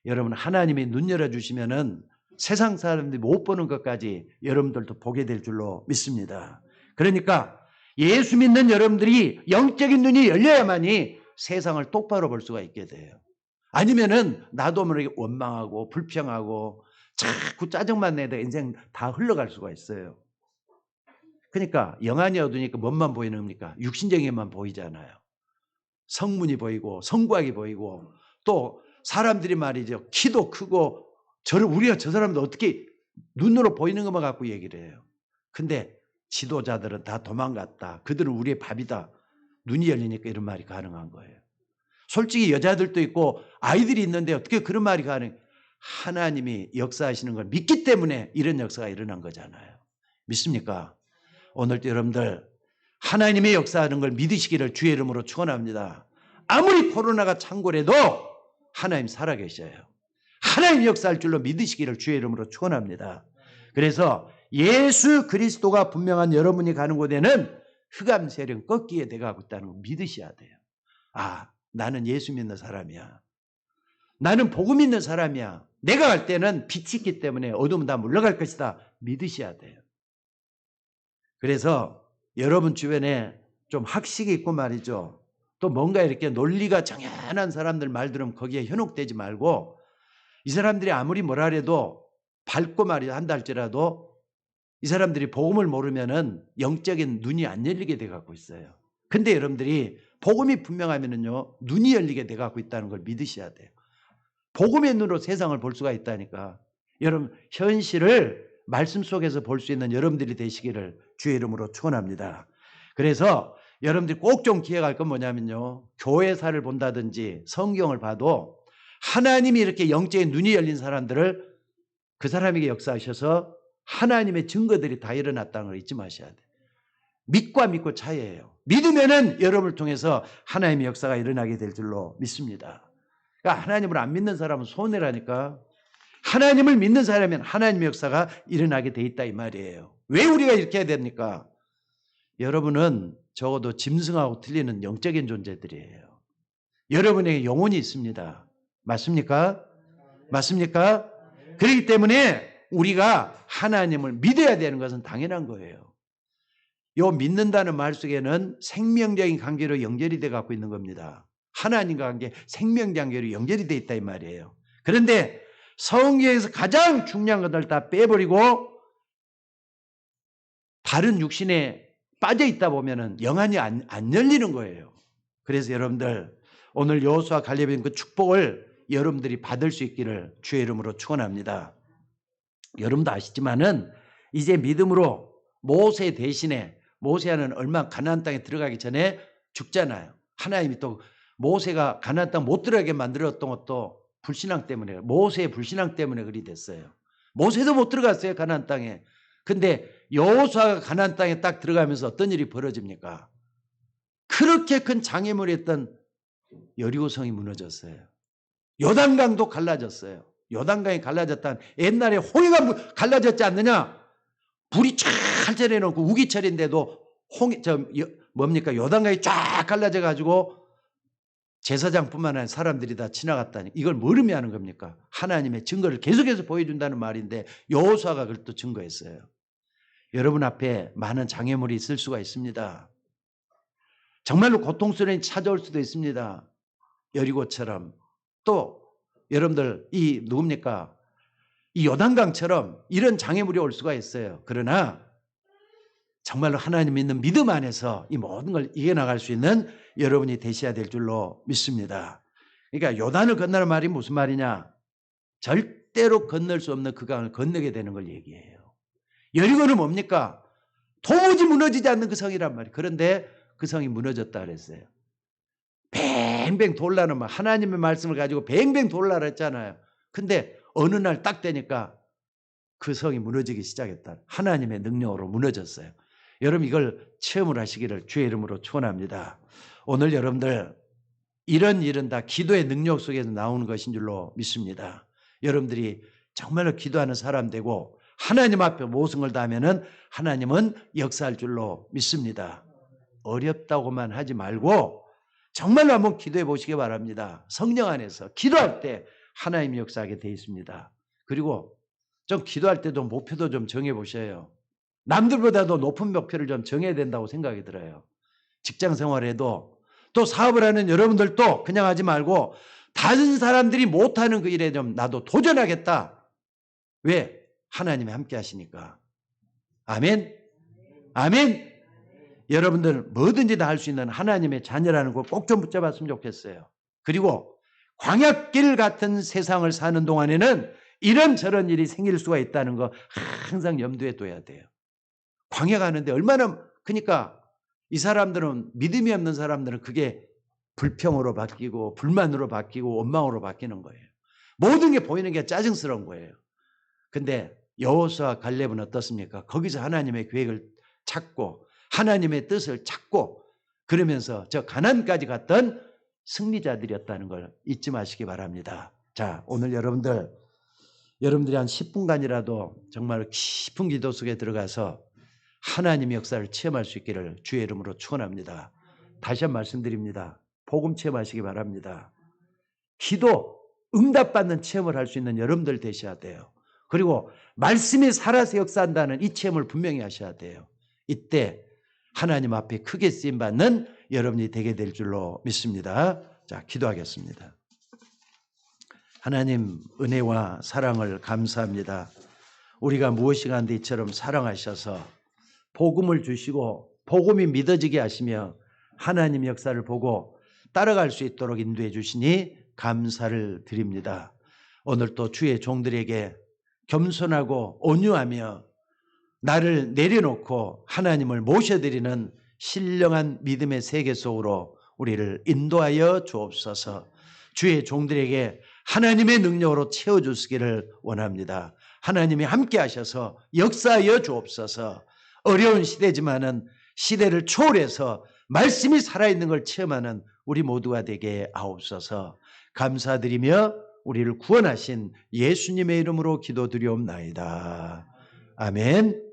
여러분 하나님이 눈 열어주시면은 세상 사람들이 못 보는 것까지 여러분들도 보게 될 줄로 믿습니다. 그러니까 예수 믿는 여러분들이 영적인 눈이 열려야만이 세상을 똑바로 볼 수가 있게 돼요. 아니면은 나도 모르게 원망하고 불평하고 자꾸 짜증만 내다 인생 다 흘러갈 수가 있어요. 그러니까 영안이 어두우니까 뭔만 보이는 겁니까? 육신적인만 보이잖아요. 성문이 보이고 성곽이 보이고 또 사람들이 말이죠. 키도 크고 우리가 저 사람들 어떻게 눈으로 보이는 것만 갖고 얘기를 해요. 근데 지도자들은 다 도망갔다. 그들은 우리의 밥이다. 눈이 열리니까 이런 말이 가능한 거예요. 솔직히 여자들도 있고 아이들이 있는데 어떻게 그런 말이 가능해요? 하나님이 역사하시는 걸 믿기 때문에 이런 역사가 일어난 거잖아요. 믿습니까? 오늘도 여러분들 하나님의 역사하는 걸 믿으시기를 주의 이름으로 축원합니다. 아무리 코로나가 창궐해도 하나님 살아계셔요. 하나님 역사할 줄로 믿으시기를 주의 이름으로 축원합니다. 그래서 예수 그리스도가 분명한 여러분이 가는 곳에는 흑암 세력 꺾이게 돼가고 있다는 걸 믿으셔야 돼요. 아, 나는 예수 믿는 사람이야. 나는 복음 있는 사람이야. 내가 갈 때는 빛이 있기 때문에 어둠은 다 물러갈 것이다. 믿으셔야 돼요. 그래서 여러분 주변에 좀 학식이 있고 말이죠. 또 뭔가 이렇게 논리가 정연한 사람들 말 들으면 거기에 현혹되지 말고 이 사람들이 아무리 뭐라 해도 밝고 말이죠. 한다 할지라도 이 사람들이 복음을 모르면은 영적인 눈이 안 열리게 돼 갖고 있어요. 근데 여러분들이 복음이 분명하면은요. 눈이 열리게 돼 갖고 있다는 걸 믿으셔야 돼요. 복음의 눈으로 세상을 볼 수가 있다니까. 여러분 현실을 말씀 속에서 볼 수 있는 여러분들이 되시기를 주의 이름으로 축원합니다. 그래서 여러분들이 꼭 좀 기억할 건 뭐냐면요. 교회사를 본다든지 성경을 봐도 하나님이 이렇게 영적인 눈이 열린 사람들을 그 사람에게 역사하셔서 하나님의 증거들이 다 일어났다는 걸 잊지 마셔야 돼요. 믿고 차이예요. 믿으면은 여러분을 통해서 하나님의 역사가 일어나게 될 줄로 믿습니다. 그러니까 하나님을 안 믿는 사람은 손해라니까. 하나님을 믿는 사람이면 하나님의 역사가 일어나게 돼 있다 이 말이에요. 왜 우리가 이렇게 해야 됩니까? 여러분은 적어도 짐승하고 틀리는 영적인 존재들이에요. 여러분에게 영혼이 있습니다. 맞습니까? 맞습니까? 그렇기 때문에 우리가 하나님을 믿어야 되는 것은 당연한 거예요. 요 믿는다는 말 속에는 생명적인 관계로 연결이 돼 갖고 있는 겁니다. 하나님과 관계, 생명 관계로 연결이 돼 있다 이 말이에요. 그런데 성경에서 가장 중요한 것들 다 빼버리고 다른 육신에 빠져 있다 보면은 영안이 안 열리는 거예요. 그래서 여러분들 오늘 여호수아 갈렙의 그 축복을 여러분들이 받을 수 있기를 주의 이름으로 축원합니다. 여러분도 아시지만은 이제 믿음으로 모세 대신에 모세는 얼마 가나안 땅에 들어가기 전에 죽잖아요. 하나님이 또 모세가 가나안 땅 못 들어가게 만들었던 것도 불신앙 때문에 모세의 불신앙 때문에 그리 됐어요. 모세도 못 들어갔어요. 가나안 땅에. 근데 여호수아가 가나안 땅에 딱 들어가면서 어떤 일이 벌어집니까? 그렇게 큰 장애물이었던 여리고성이 무너졌어요. 요단강도 갈라졌어요. 요단강이 갈라졌다는 옛날에 홍해가 갈라졌지 않느냐? 불이 쫙 절해놓고 우기철인데도 요단강이 쫙 갈라져 가지고 제사장뿐만 아니라 사람들이 다 지나갔다니 이걸 뭘 의미하는 겁니까? 하나님의 증거를 계속해서 보여준다는 말인데 여호수아가 그걸 또 증거했어요. 여러분 앞에 많은 장애물이 있을 수가 있습니다. 정말로 고통스러운 일이 찾아올 수도 있습니다. 여리고처럼 또 여러분들 이 누굽니까? 이 요단강처럼 이런 장애물이 올 수가 있어요. 그러나 정말로 하나님 믿는 믿음 안에서 이 모든 걸 이겨나갈 수 있는 여러분이 되셔야 될 줄로 믿습니다. 그러니까 요단을 건너는 말이 무슨 말이냐? 절대로 건널 수 없는 그 강을 건너게 되는 걸 얘기해요. 여리고는 뭡니까? 도무지 무너지지 않는 그 성이란 말이에요. 그런데 그 성이 무너졌다 그랬어요. 뱅뱅 돌라는 말, 하나님의 말씀을 가지고 뱅뱅 돌라라 했잖아요. 근데 어느 날 딱 되니까 그 성이 무너지기 시작했다. 하나님의 능력으로 무너졌어요. 여러분 이걸 체험을 하시기를 주의 이름으로 축원합니다. 오늘 여러분들 이런 일은 다 기도의 능력 속에서 나오는 것인 줄로 믿습니다. 여러분들이 정말로 기도하는 사람 되고 하나님 앞에 모든 걸 다하면은 하나님은 역사할 줄로 믿습니다. 어렵다고만 하지 말고 정말로 한번 기도해 보시기 바랍니다. 성령 안에서 기도할 때 하나님이 역사하게 되어 있습니다. 그리고 좀 기도할 때도 목표도 좀 정해 보셔요. 남들보다도 높은 목표를 좀 정해야 된다고 생각이 들어요. 직장 생활에도 또 사업을 하는 여러분들도 그냥 하지 말고 다른 사람들이 못하는 그 일에 좀 나도 도전하겠다. 왜? 하나님이 함께 하시니까. 아멘. 아멘. 여러분들 뭐든지 다 할 수 있는 하나님의 자녀라는 걸 꼭 좀 붙잡았으면 좋겠어요. 그리고 광야길 같은 세상을 사는 동안에는 이런저런 일이 생길 수가 있다는 거 항상 염두에 둬야 돼요. 광야 가는데 얼마나, 그러니까 이 사람들은, 믿음이 없는 사람들은 그게 불평으로 바뀌고 불만으로 바뀌고 원망으로 바뀌는 거예요. 모든 게 보이는 게 짜증스러운 거예요. 근데 여호수아와 갈렙은 어떻습니까? 거기서 하나님의 계획을 찾고 하나님의 뜻을 찾고 그러면서 저 가나안까지 갔던 승리자들이었다는 걸 잊지 마시기 바랍니다. 자, 오늘 여러분들이 한 10분간이라도 정말 깊은 기도 속에 들어가서 하나님의 역사를 체험할 수 있기를 주의 이름으로 축원합니다. 다시 한번 말씀드립니다. 복음 체험하시기 바랍니다. 기도 응답받는 체험을 할 수 있는 여러분들 되셔야 돼요. 그리고 말씀이 살아서 역사한다는 이 체험을 분명히 하셔야 돼요. 이때 하나님 앞에 크게 쓰임받는 여러분이 되게 될 줄로 믿습니다. 자, 기도하겠습니다. 하나님 은혜와 사랑을 감사합니다. 우리가 무엇이가 한데 이처럼 사랑하셔서 복음을 주시고 복음이 믿어지게 하시며 하나님 역사를 보고 따라갈 수 있도록 인도해 주시니 감사를 드립니다. 오늘 또 주의 종들에게 겸손하고 온유하며 나를 내려놓고 하나님을 모셔드리는 신령한 믿음의 세계 속으로 우리를 인도하여 주옵소서. 주의 종들에게 하나님의 능력으로 채워주시기를 원합니다. 하나님이 함께 하셔서 역사하여 주옵소서. 어려운 시대지만은 시대를 초월해서 말씀이 살아있는 걸 체험하는 우리 모두가 되게 하옵소서. 감사드리며 우리를 구원하신 예수님의 이름으로 기도드리옵나이다. 아멘.